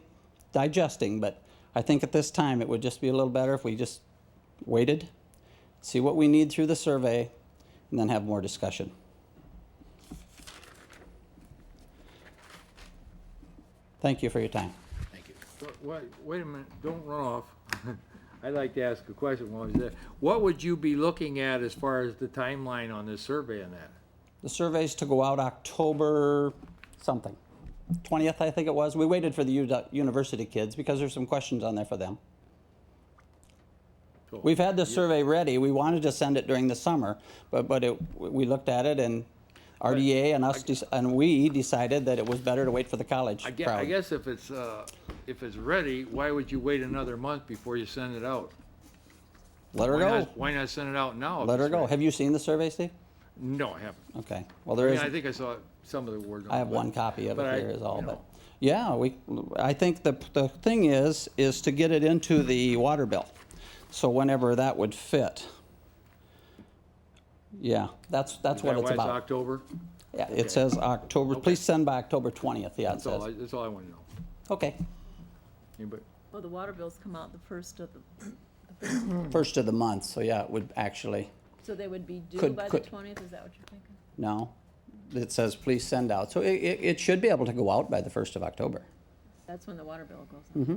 Speaker 12: digesting, but I think at this time it would just be a little better if we just waited, see what we need through the survey, and then have more discussion. Thank you for your time.
Speaker 1: Thank you.
Speaker 5: Wait a minute, don't run off. I'd like to ask a question while he's there. What would you be looking at as far as the timeline on this survey and that?
Speaker 12: The survey's to go out October something. 20th, I think it was. We waited for the university kids because there's some questions on there for them.
Speaker 5: Cool.
Speaker 12: We've had the survey ready. We wanted to send it during the summer, but we looked at it, and RDA and us and we decided that it was better to wait for the college
Speaker 5: I
Speaker 12: crowd.
Speaker 5: guess if it's ready, why would you wait another month before you send it out?
Speaker 12: Let her go.
Speaker 5: Why not send it out now? if
Speaker 12: Let her
Speaker 5: it's
Speaker 12: go.
Speaker 5: ready?
Speaker 12: Have you seen the survey, Steve?
Speaker 5: No, I haven't.
Speaker 12: Okay. Well, there is.
Speaker 5: I think I saw some of the words on
Speaker 12: I have
Speaker 5: it,
Speaker 12: one copy of it
Speaker 5: but
Speaker 12: here is all,
Speaker 5: you know.
Speaker 12: but, yeah, I think the thing is to get it into the water bill. So whenever that would fit. Yeah, that's
Speaker 5: Is
Speaker 12: what
Speaker 5: that
Speaker 12: it's
Speaker 5: why it's
Speaker 12: about.
Speaker 5: October?
Speaker 12: Yeah,
Speaker 5: Okay.
Speaker 12: it says October,
Speaker 5: Okay.
Speaker 12: please send by October 20th, yeah, it
Speaker 5: That's all,
Speaker 12: says.
Speaker 5: that's all I want to know.
Speaker 12: Okay,
Speaker 5: Anybody?
Speaker 8: Oh, the water bills come out the first of the,
Speaker 12: first of the month, so yeah, it would actually,
Speaker 8: so they would be due
Speaker 12: Could-
Speaker 8: by the
Speaker 12: could-
Speaker 8: 20th, is that what you're thinking?
Speaker 12: no. It says please send out, so it should be able to go out by the 1st of October.
Speaker 8: That's when the water bill goes out.
Speaker 12: Mm-hmm.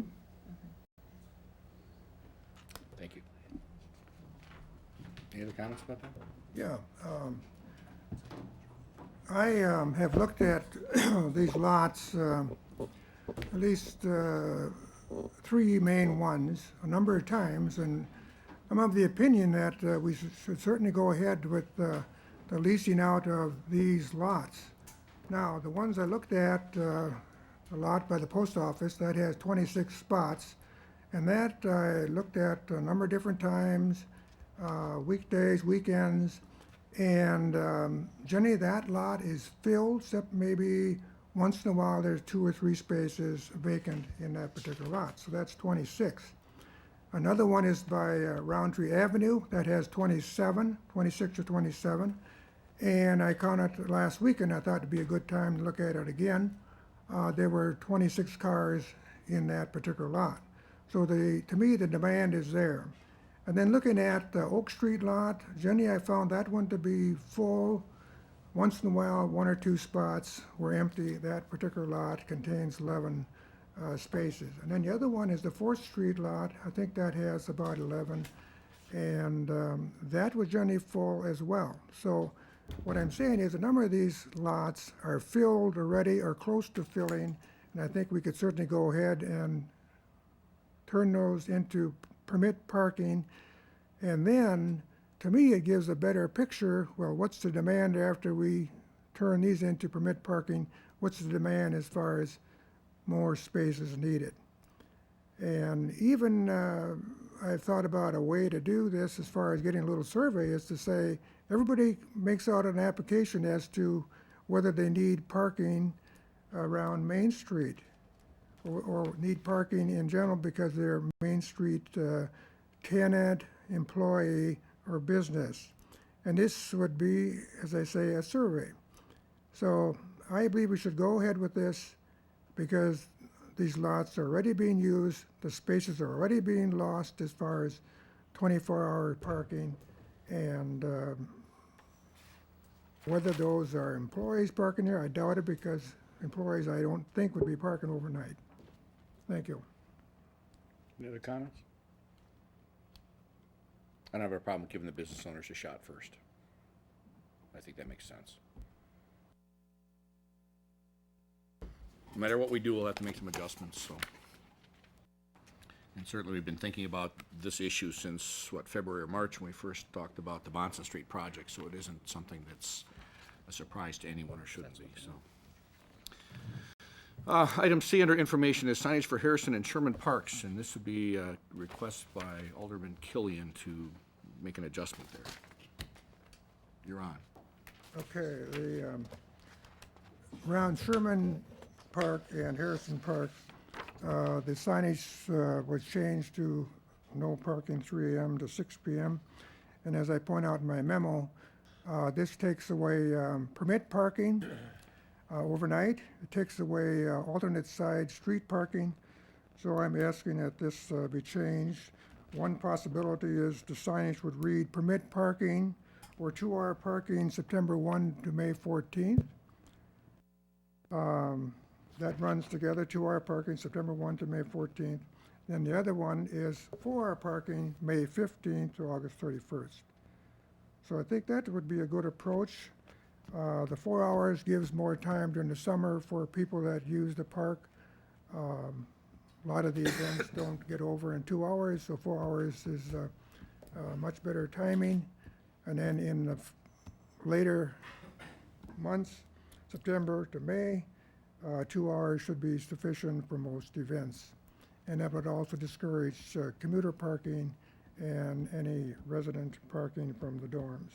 Speaker 1: Thank you. Any other comments about that?
Speaker 9: Yeah, I have looked at these lots, at least 3 main ones, a number of times, and I'm of the opinion that we should certainly go ahead with the leasing out of these lots. Now, the ones I looked at, the lot by the post office, that has 26 spots, and that I looked at a number of different times, weekdays, weekends, and generally that lot is filled, except maybe once in a while there's 2 or 3 spaces vacant in that particular lot, so that's 26. Another one is by Roundtree Avenue, that has 26 or 27, and I counted last week, and I thought it'd be a good time to look at it again. There were 26 cars in that particular lot. So to me, the demand is there. And then looking at the Oak Street lot, generally I found that one to be full. Once in a while, 1 or 2 spots were empty. That particular lot contains 11 spaces. And then the other one is the 4th Street lot. I think that has about 11. And that was generally full as well. So what I'm saying is a number of these lots are filled already or close to filling. And I think we could certainly go ahead and turn those into permit parking. And then, to me, it gives a better picture. Well, what's the demand after we turn these into permit parking? What's the demand as far as more spaces needed? And even I've thought about a way to do this as far as getting a little survey is to say, everybody makes out an application as to whether they need parking around Main Street or need parking in general because they're Main Street tenant, employee, or business. And this would be, as I say, a survey. So I believe we should go ahead with this because these lots are already being used, the spaces are already being lost as far as 24-hour parking, and whether those are employees parking there, I doubt it because employees I don't think would be parking overnight. Thank you.
Speaker 1: Any other comments? I don't have a problem giving the business owners a shot first. I think that makes sense. No matter what we do, we'll have to make some adjustments, so. And certainly, we've been thinking about this issue since, what, February or March, when we first talked about the Bonson Street project, so it isn't something that's a surprise to anyone or shouldn't be, so. Item C under information is signage for Harrison and Sherman Parks, and this would be a request by Alderman Killian to make an adjustment there. You're on.
Speaker 9: Okay, around Sherman Park and Harrison Park, the signage was changed to no parking 3 a.m. to 6 p.m. And as I point out in my memo, this takes away permit parking overnight. It takes away alternate side street parking. So I'm asking that this be changed. One possibility is the signage would read permit parking or 2-hour parking September 1 to May 14th. That runs together, 2-hour parking September 1 to May 14th. Then the other one is 4-hour parking May 15th to August 31st. So I think that would be a good approach. The 4 hours gives more time during the summer for people that use the park. A lot of the events don't get over in 2 hours, so 4 hours is much better timing. And then in the later months, September to May, 2 hours should be sufficient for most events. And that would also discourage commuter parking and any resident parking from the dorms.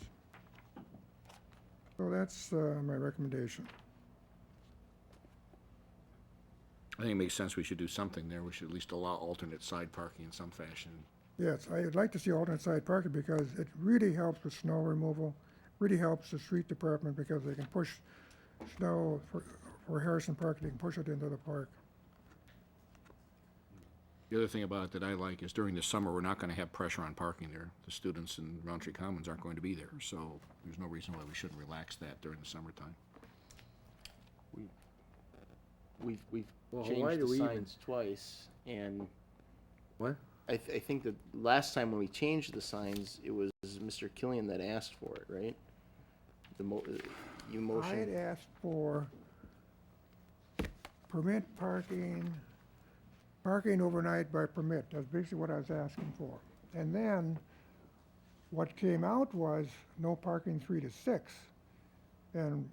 Speaker 9: So that's my recommendation.
Speaker 1: I think it makes sense we should do something there. We should at least allow alternate side parking in some fashion.
Speaker 9: Yes, I'd like to see alternate side parking because it really helps with snow removal, really helps the street department because they can push snow for Harrison Park, they can push it into the park.
Speaker 1: The other thing about it that I like is during the summer, we're not going to have pressure on parking there. The students in Roundtree Commons aren't going to be there, so there's no reason why we shouldn't relax that during the summertime.
Speaker 6: We've
Speaker 5: Well, why
Speaker 6: changed
Speaker 5: do
Speaker 6: the
Speaker 5: we even-
Speaker 6: signs twice, and
Speaker 5: What?
Speaker 6: I think that last time when we changed the signs, it was Mr. Killian that asked for it, right? You
Speaker 9: I had
Speaker 6: motioned.
Speaker 9: asked for permit parking, parking overnight by permit. That's basically what I was asking for. And then what came out was no parking 3 to 6. And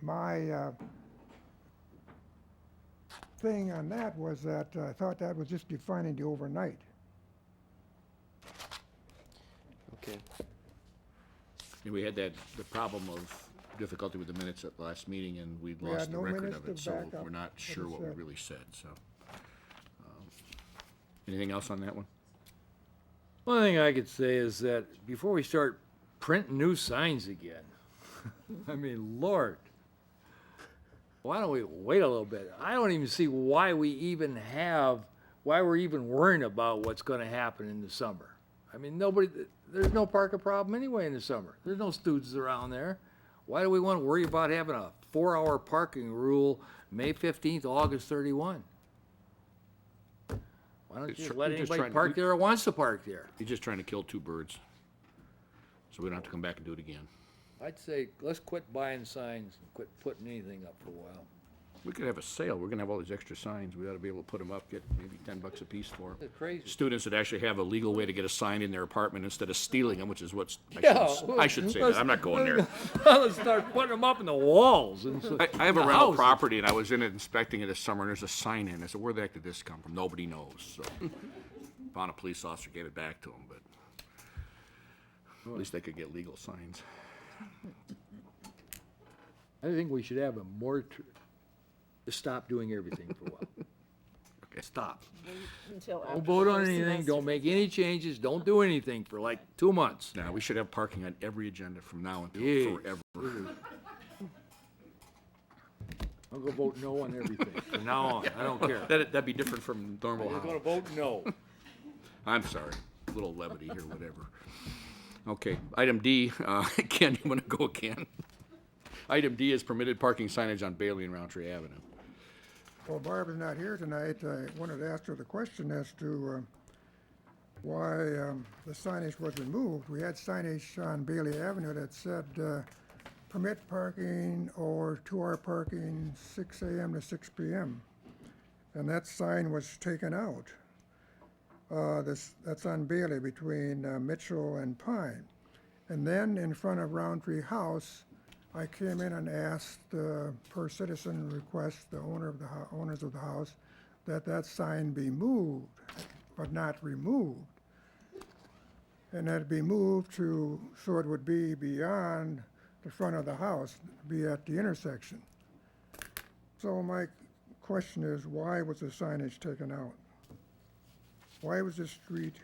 Speaker 9: my thing on that was that I thought that was just defining the overnight.
Speaker 6: Okay.
Speaker 1: And we had the problem of difficulty with the minutes at the last meeting, and we
Speaker 9: We
Speaker 1: lost
Speaker 9: had
Speaker 1: the
Speaker 9: no
Speaker 1: record
Speaker 9: minutes
Speaker 1: of
Speaker 9: to
Speaker 1: it, so
Speaker 9: back up
Speaker 1: we're not
Speaker 9: what
Speaker 1: sure
Speaker 9: it
Speaker 1: what we
Speaker 9: said.
Speaker 1: really said, so. Anything else on that one?
Speaker 5: One thing I could say is that before we start printing new signs again, I mean, Lord, why don't we wait a little bit? I don't even see why we're even worrying about what's gonna happen in the summer. I mean, there's no parking problem anyway in the summer. There's no students around there. Why do we wanna worry about having a 4-hour parking rule, May 15th, August 31? Why don't you just let
Speaker 1: You're just
Speaker 5: anybody
Speaker 1: trying to-
Speaker 5: park there who wants to park there?
Speaker 1: You're just trying to kill two birds, so we don't have to come back and do it again.
Speaker 5: I'd say, let's quit buying signs and quit putting anything up for a while.
Speaker 1: We could have a sale. We're gonna have all these extra signs. We ought to be able to put them up, get maybe $10 a piece for them.
Speaker 5: They're crazy.
Speaker 1: Students that actually have a legal way to get a sign in their apartment instead of stealing them, which is what's,
Speaker 5: Yeah,
Speaker 1: I shouldn't say that. I'm not going there.
Speaker 5: Let's start putting them up in the walls and so.
Speaker 1: I have a
Speaker 5: the
Speaker 1: rental
Speaker 5: houses.
Speaker 1: property, and I was in it inspecting it this summer, and there's a sign in. I said, where the heck did this come from? Nobody knows, so. found a police officer, gave it back to him, but at least they could get legal signs.
Speaker 5: I think we should have a to stop doing everything for a while.
Speaker 1: Okay, stop.
Speaker 8: Until
Speaker 5: Don't
Speaker 8: after
Speaker 5: vote
Speaker 8: the
Speaker 5: on
Speaker 8: first
Speaker 5: anything,
Speaker 8: semester.
Speaker 5: don't make any changes, don't do anything for like 2 months.
Speaker 1: Now, we should have parking on every agenda from now until
Speaker 5: Yeah.
Speaker 1: forever.
Speaker 5: I'll go vote no on everything from now on, I don't care.
Speaker 1: That'd be different from normal.
Speaker 5: I'm
Speaker 1: how-
Speaker 5: gonna vote no.
Speaker 1: I'm sorry, a little levity here, whatever. Okay, item D, Ken, you wanna go again? Item D is permitted parking signage on Bailey and Roundtree Avenue.
Speaker 9: Well, Barb is not here tonight. I wanted to ask her the question as to why the signage was removed. We had signage on Bailey Avenue that said permit parking or 2-hour parking 6 a.m. to 6 p.m. And that sign was taken out. That's on Bailey between Mitchell and Pine. And then in front of Roundtree House, I came in and asked, per citizen request, the owners of the house, that sign be moved, but not removed. And that it be moved so it would be beyond the front of the house, be at the intersection. So my question is, why was the signage taken out? Why was this street,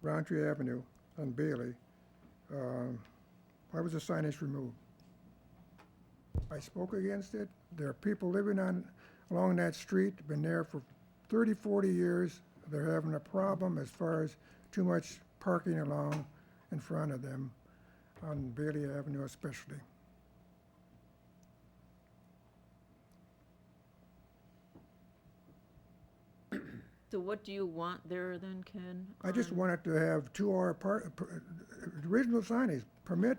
Speaker 9: Roundtree Avenue on Bailey, why was the signage removed? I spoke against it. There are people living along that street, been there for 30, 40 years. They're having a problem as far as too much parking along in front of them on Bailey Avenue especially.
Speaker 8: So what do you want there then, Ken?
Speaker 9: I just
Speaker 8: on-
Speaker 9: wanted to have 2-hour original signage, permit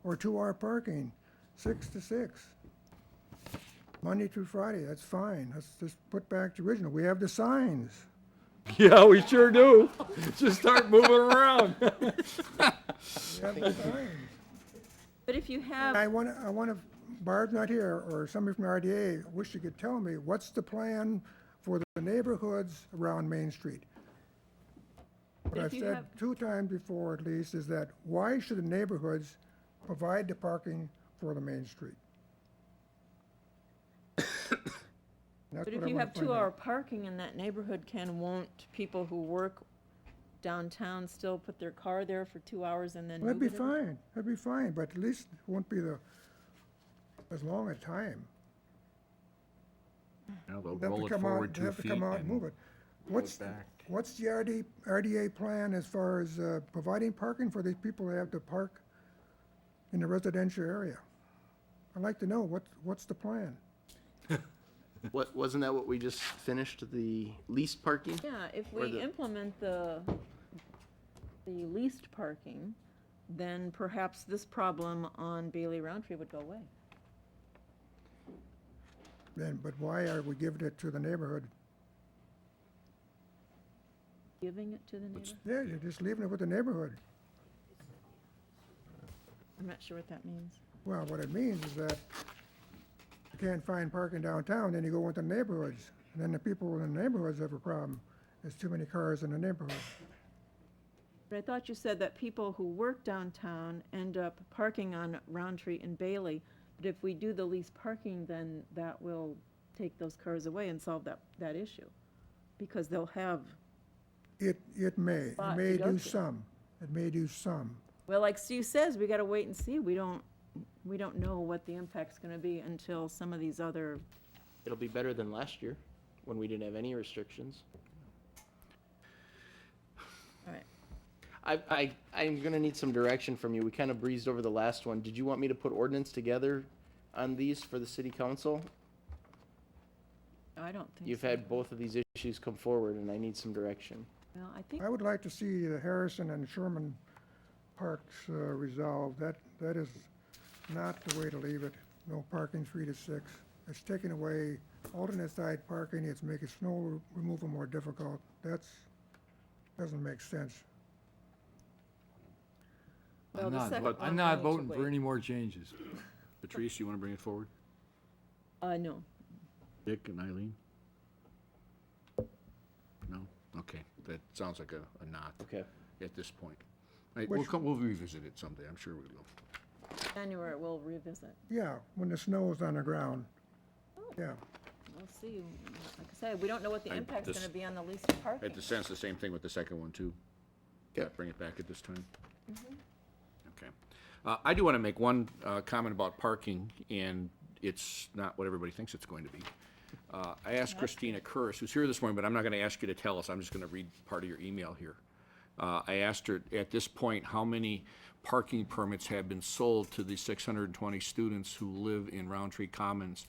Speaker 9: or 2-hour parking, 6 to 6. Monday through Friday, that's fine. Let's just put back the original. We have the signs.
Speaker 5: Yeah, we sure do. Just start moving around.
Speaker 9: We have the signs.
Speaker 8: But if you have,
Speaker 9: I want to, Barb's not here, or somebody from RDA, wish you could tell me, what's the plan for the neighborhoods around Main Street? What
Speaker 8: If
Speaker 9: I've
Speaker 8: you
Speaker 9: said
Speaker 8: have-
Speaker 9: 2 times before at least is that, why should the neighborhoods provide the parking for the Main Street? That's
Speaker 8: but
Speaker 9: what
Speaker 8: if
Speaker 9: I
Speaker 8: you
Speaker 9: wanna
Speaker 8: have
Speaker 9: find
Speaker 8: 2-hour
Speaker 9: out.
Speaker 8: parking in that neighborhood, Ken, won't people who work downtown still put their car there for 2 hours and then
Speaker 9: Well,
Speaker 8: move
Speaker 9: that'd
Speaker 8: it
Speaker 9: be
Speaker 8: every-
Speaker 9: fine, that'd be fine, but at least it won't be as long a time.
Speaker 1: Now they'll
Speaker 9: They have
Speaker 1: roll
Speaker 9: to
Speaker 1: it
Speaker 9: come
Speaker 1: forward
Speaker 9: out,
Speaker 1: 2
Speaker 9: they have to
Speaker 1: feet
Speaker 9: come out and move it. What's
Speaker 1: back.
Speaker 9: the RDA plan as far as providing parking for these people that have to park in the residential area? I'd like to know, what's the plan?
Speaker 6: Wasn't that what we just finished, the leased parking?
Speaker 8: Yeah, if
Speaker 6: Or
Speaker 8: we
Speaker 6: the-
Speaker 8: implement the leased parking, then perhaps this problem on Bailey Roundtree would go away.
Speaker 9: Then, but why are we giving it to the neighborhood?
Speaker 8: Giving it to the neighbor?
Speaker 9: Yeah, you're just leaving it with the neighborhood.
Speaker 8: I'm not sure what that means.
Speaker 9: Well, what it means is that you can't find parking downtown, then you go into the neighborhoods. And then the people in the neighborhoods have a problem. There's too many cars in the neighborhood.
Speaker 8: But I thought you said that people who work downtown end up parking on Roundtree and Bailey. But if we do the leased parking, then that will take those cars away and solve that issue. Because they'll have,
Speaker 9: It may
Speaker 8: Spot to go
Speaker 9: do
Speaker 8: to.
Speaker 9: some. It may do some.
Speaker 8: well, like Steve says, we gotta wait and see. We don't know what the impact's gonna be until some of these other,
Speaker 6: It'll be better than last year, when we didn't have any restrictions.
Speaker 8: all right.
Speaker 6: I'm gonna need some direction from you. We kind of breezed over the last one. Did you want me to put ordinance together on these for the city council?
Speaker 8: I don't think so.
Speaker 6: You've had both of these issues come forward, and I need some direction.
Speaker 8: Well, I think,
Speaker 9: I would like to see the Harrison and Sherman Parks resolved. That is not the way to leave it. No parking 3 to 6. It's taking away alternate side parking. It's making snow removal more difficult. Doesn't make sense.
Speaker 8: well, the second one.
Speaker 5: I'm
Speaker 8: we
Speaker 5: not
Speaker 8: need to
Speaker 5: voting for
Speaker 8: wait.
Speaker 5: any more changes.
Speaker 1: Patrice, you wanna bring it forward?
Speaker 8: No.
Speaker 1: Dick and Eileen? Okay, that sounds like a not
Speaker 6: Okay.
Speaker 1: at this point. Right, we'll revisit it someday, I'm sure we will.
Speaker 8: January, we'll revisit.
Speaker 9: Yeah, when the snow's on the ground. Yeah.
Speaker 8: We'll see. Like I said, we don't know what the
Speaker 1: I
Speaker 8: impact's
Speaker 1: just-
Speaker 8: gonna be on the leased
Speaker 1: I
Speaker 8: parking.
Speaker 1: had to sense the same thing with the second one, too.
Speaker 6: Yeah.
Speaker 1: Bring it back at this time. Okay. I do want to make one comment about parking, and it's not what everybody thinks it's going to be. I asked Christina Curris, who's here this morning, but I'm not going to ask you to tell us, I'm just going to read part of your email here. I asked her, at this point, how many parking permits have been sold to the 620 students who live in Roundtree Commons?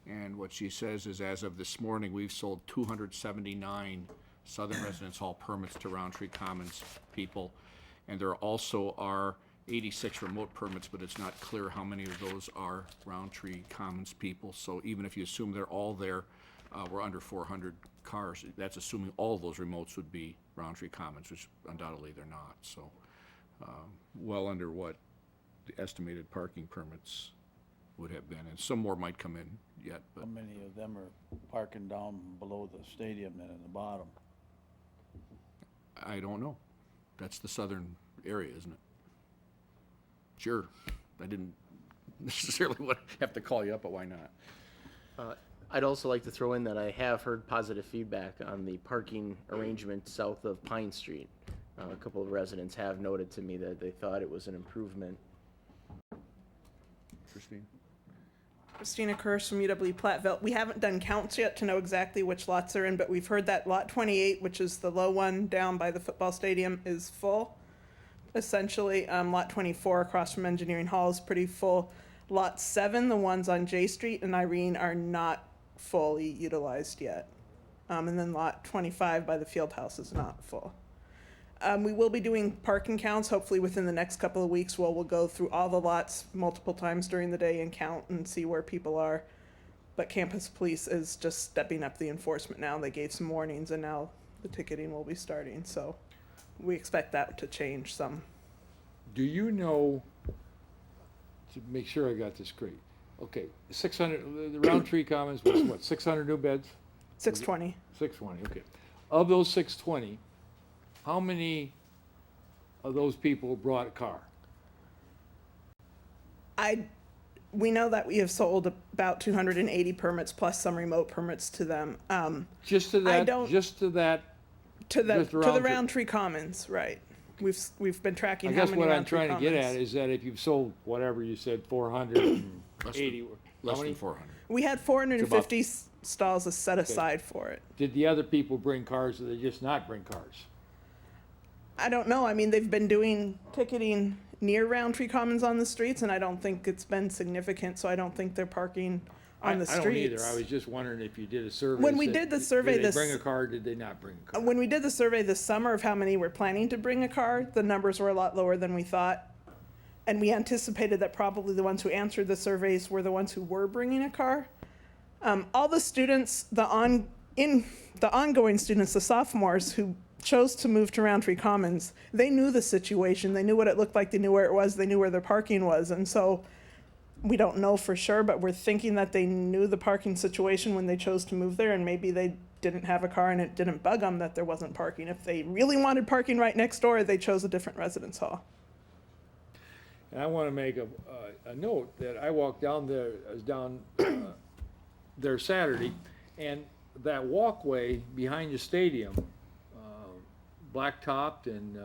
Speaker 1: And what she says is, as of this morning, we've sold 279 Southern Residence Hall permits to Roundtree Commons people. And there also are 86 remote permits, but it's not clear how many of those are Roundtree Commons people. So even if you assume they're all there, we're under 400 cars. That's assuming all of those remotes would be Roundtree Commons, which undoubtedly they're not. So well under what the estimated parking permits would have been. And some more might come in yet, but
Speaker 4: How many of them are parking down below the stadium and in the bottom?
Speaker 1: I don't know. That's the southern area, isn't it? Sure. I didn't necessarily have to call you up, but why not?
Speaker 6: I'd also like to throw in that I have heard positive feedback on the parking arrangement south of Pine Street. A couple of residents have noted to me that they thought it was an improvement.
Speaker 1: Christine?
Speaker 13: Christina Kirsch from UW Platteville. We haven't done counts yet to know exactly which lots are in, but we've heard that lot 28, which is the low one down by the football stadium, is full. Essentially, lot 24 across from Engineering Hall is pretty full. Lot 7, the ones on J Street and Irene, are not fully utilized yet. And then lot 25 by the field house is not full. We will be doing parking counts, hopefully within the next couple of weeks, where we'll go through all the lots multiple times during the day and count and see where people are. But Campus Police is just stepping up the enforcement now. They gave some warnings and now the ticketing will be starting, so we expect that to change some.
Speaker 5: Do you know, to make sure I got this straight, okay, 600, the Roundtree Commons was what, 600 new beds?
Speaker 13: 620.
Speaker 5: 620, okay. Of those 620, how many of those people brought a car?
Speaker 13: We know that we have sold about 280 permits plus some remote permits to them.
Speaker 5: Just to that,
Speaker 13: don't-
Speaker 5: just to that,
Speaker 13: To the
Speaker 5: Just
Speaker 13: to the
Speaker 5: Roundtree.
Speaker 13: Roundtree Commons, right? We've been tracking
Speaker 5: I
Speaker 13: how
Speaker 5: guess
Speaker 13: many
Speaker 5: what I'm
Speaker 13: Roundtree
Speaker 5: trying to get at
Speaker 13: Commons.
Speaker 5: is that if you've sold, whatever you said, 480,
Speaker 1: Less
Speaker 5: how many?
Speaker 1: than 400.
Speaker 13: We had 450 stalls set aside for it.
Speaker 5: Did the other people bring cars, or did they just not bring cars?
Speaker 13: I don't know. I mean, they've been doing ticketing near Roundtree Commons on the streets, and I don't think it's been significant, so I don't think they're parking on the
Speaker 5: I don't either.
Speaker 13: streets.
Speaker 5: I was just wondering if you did a survey.
Speaker 13: When we
Speaker 5: said,
Speaker 13: did the survey
Speaker 5: did they
Speaker 13: this-
Speaker 5: bring a car, did they not bring a car?
Speaker 13: When we did the survey this summer of how many were planning to bring a car, the numbers were a lot lower than we thought. And we anticipated that probably the ones who answered the surveys were the ones who were bringing a car. All the students, the ongoing students, the sophomores who chose to move to Roundtree Commons, they knew the situation. They knew what it looked like. They knew where it was. They knew where their parking was. And so we don't know for sure, but we're thinking that they knew the parking situation when they chose to move there, and maybe they didn't have a car and it didn't bug them that there wasn't parking. If they really wanted parking right next door, they chose a different residence hall.
Speaker 5: And I want to make a note that I walked down there, I was down there Saturday, and that walkway behind the stadium, blacktopped and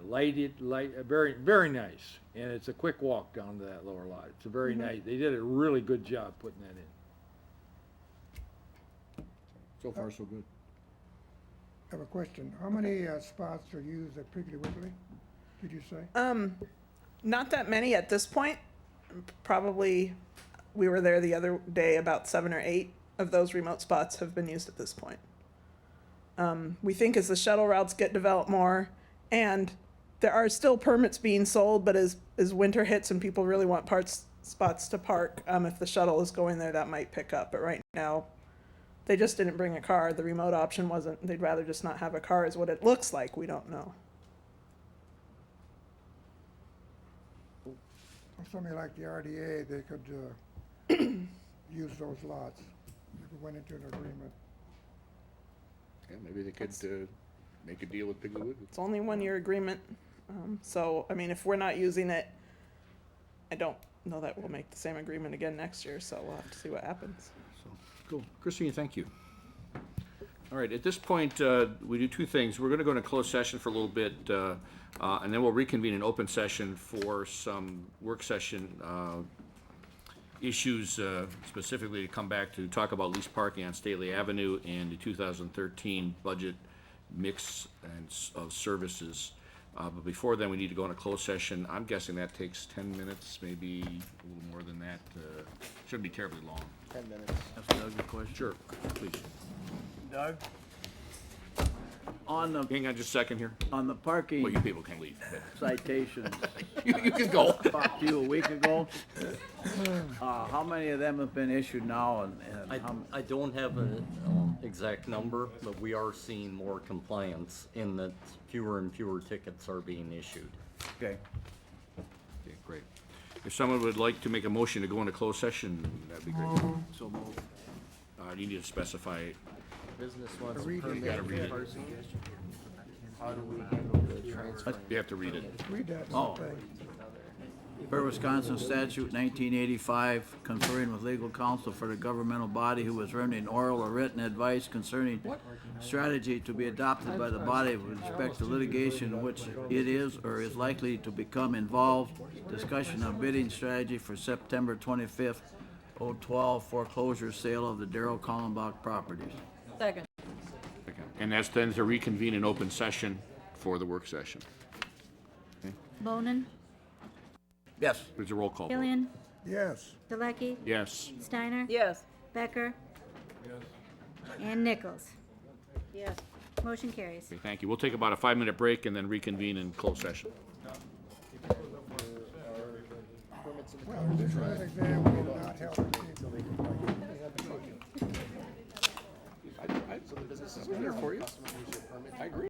Speaker 5: lighted, very, very nice. And it's a quick walk down to that lower lot. It's a very nice, they did a really good job putting that in.
Speaker 1: So far, so good.
Speaker 9: I have a question. How many spots are used at Piggly Wiggly, did you say?
Speaker 13: Not that many at this point. Probably, we were there the other day, about 7 or 8 of those remote spots have been used at this point. We think as the shuttle routes get developed more, and there are still permits being sold, but as winter hits and people really want spots to park, if the shuttle is going there, that might pick up. But right now, they just didn't bring a car. The remote option wasn't, they'd rather just not have a car is what it looks like. We don't know.
Speaker 9: Somebody like the RDA, they could use those lots if we went into an agreement.
Speaker 1: Yeah, maybe they could, make a deal with Piggly Wiggly.
Speaker 13: It's only 1-year agreement. So, I mean, if we're not using it, I don't know that we'll make the same agreement again next year, so we'll have to see what happens.
Speaker 1: So, cool. Christine, thank you. All right, at this point, we do two things. We're gonna go into closed session for a little bit, and then we'll reconvene an open session for some work session, issues, specifically to come back to talk about leased parking on Stately Avenue and the 2013 budget mix of services. But before then, we need to go into closed session. I'm guessing that takes 10 minutes, maybe a little more than that. Shouldn't be terribly long.
Speaker 6: 10 minutes.
Speaker 4: That's Doug, a question.
Speaker 1: Sure, please.
Speaker 4: Doug? On the,
Speaker 1: Hang on just a second here.
Speaker 4: on the parking
Speaker 1: Well, you people can leave.
Speaker 4: citations,
Speaker 1: You can go.
Speaker 4: talked to you a week ago. How many of them have been issued now and
Speaker 14: I don't have an exact number, but we are seeing more compliance in that fewer and fewer tickets are being issued.
Speaker 4: okay.
Speaker 1: Okay, great. If someone would like to make a motion to go into closed session, that'd be great.
Speaker 4: So move.
Speaker 1: You need to specify,
Speaker 6: Business wants a
Speaker 9: Read it.
Speaker 6: permit.
Speaker 1: You gotta read it.
Speaker 6: Parking. How do we handle the transfer?
Speaker 1: you have to read it.
Speaker 9: Read that
Speaker 4: Oh.
Speaker 9: thing.
Speaker 4: Per Wisconsin statute 1985, conferring with legal counsel for the governmental body who is rendering oral or written advice concerning strategy to be adopted by the body with respect to litigation in which it is or is likely to become involved. Discussion of bidding strategy for September 25th, 2012 foreclosure sale of the Darrell Kallenbach properties.
Speaker 8: Second.
Speaker 1: And that's then to reconvene an open session for the work session.
Speaker 2: Bonin,
Speaker 4: Yes.
Speaker 1: There's a roll call vote.
Speaker 2: Killian,
Speaker 9: Yes.
Speaker 2: Delecky,
Speaker 1: Yes.
Speaker 2: Steiner,
Speaker 8: Yes.
Speaker 2: Becker, and Nichols.
Speaker 3: Yes.
Speaker 2: Motion carries.
Speaker 1: Okay, thank you. We'll take about a 5-minute break and then reconvene in closed session.
Speaker 9: Well, this exam will not help.
Speaker 1: So the business is better for you. I agree.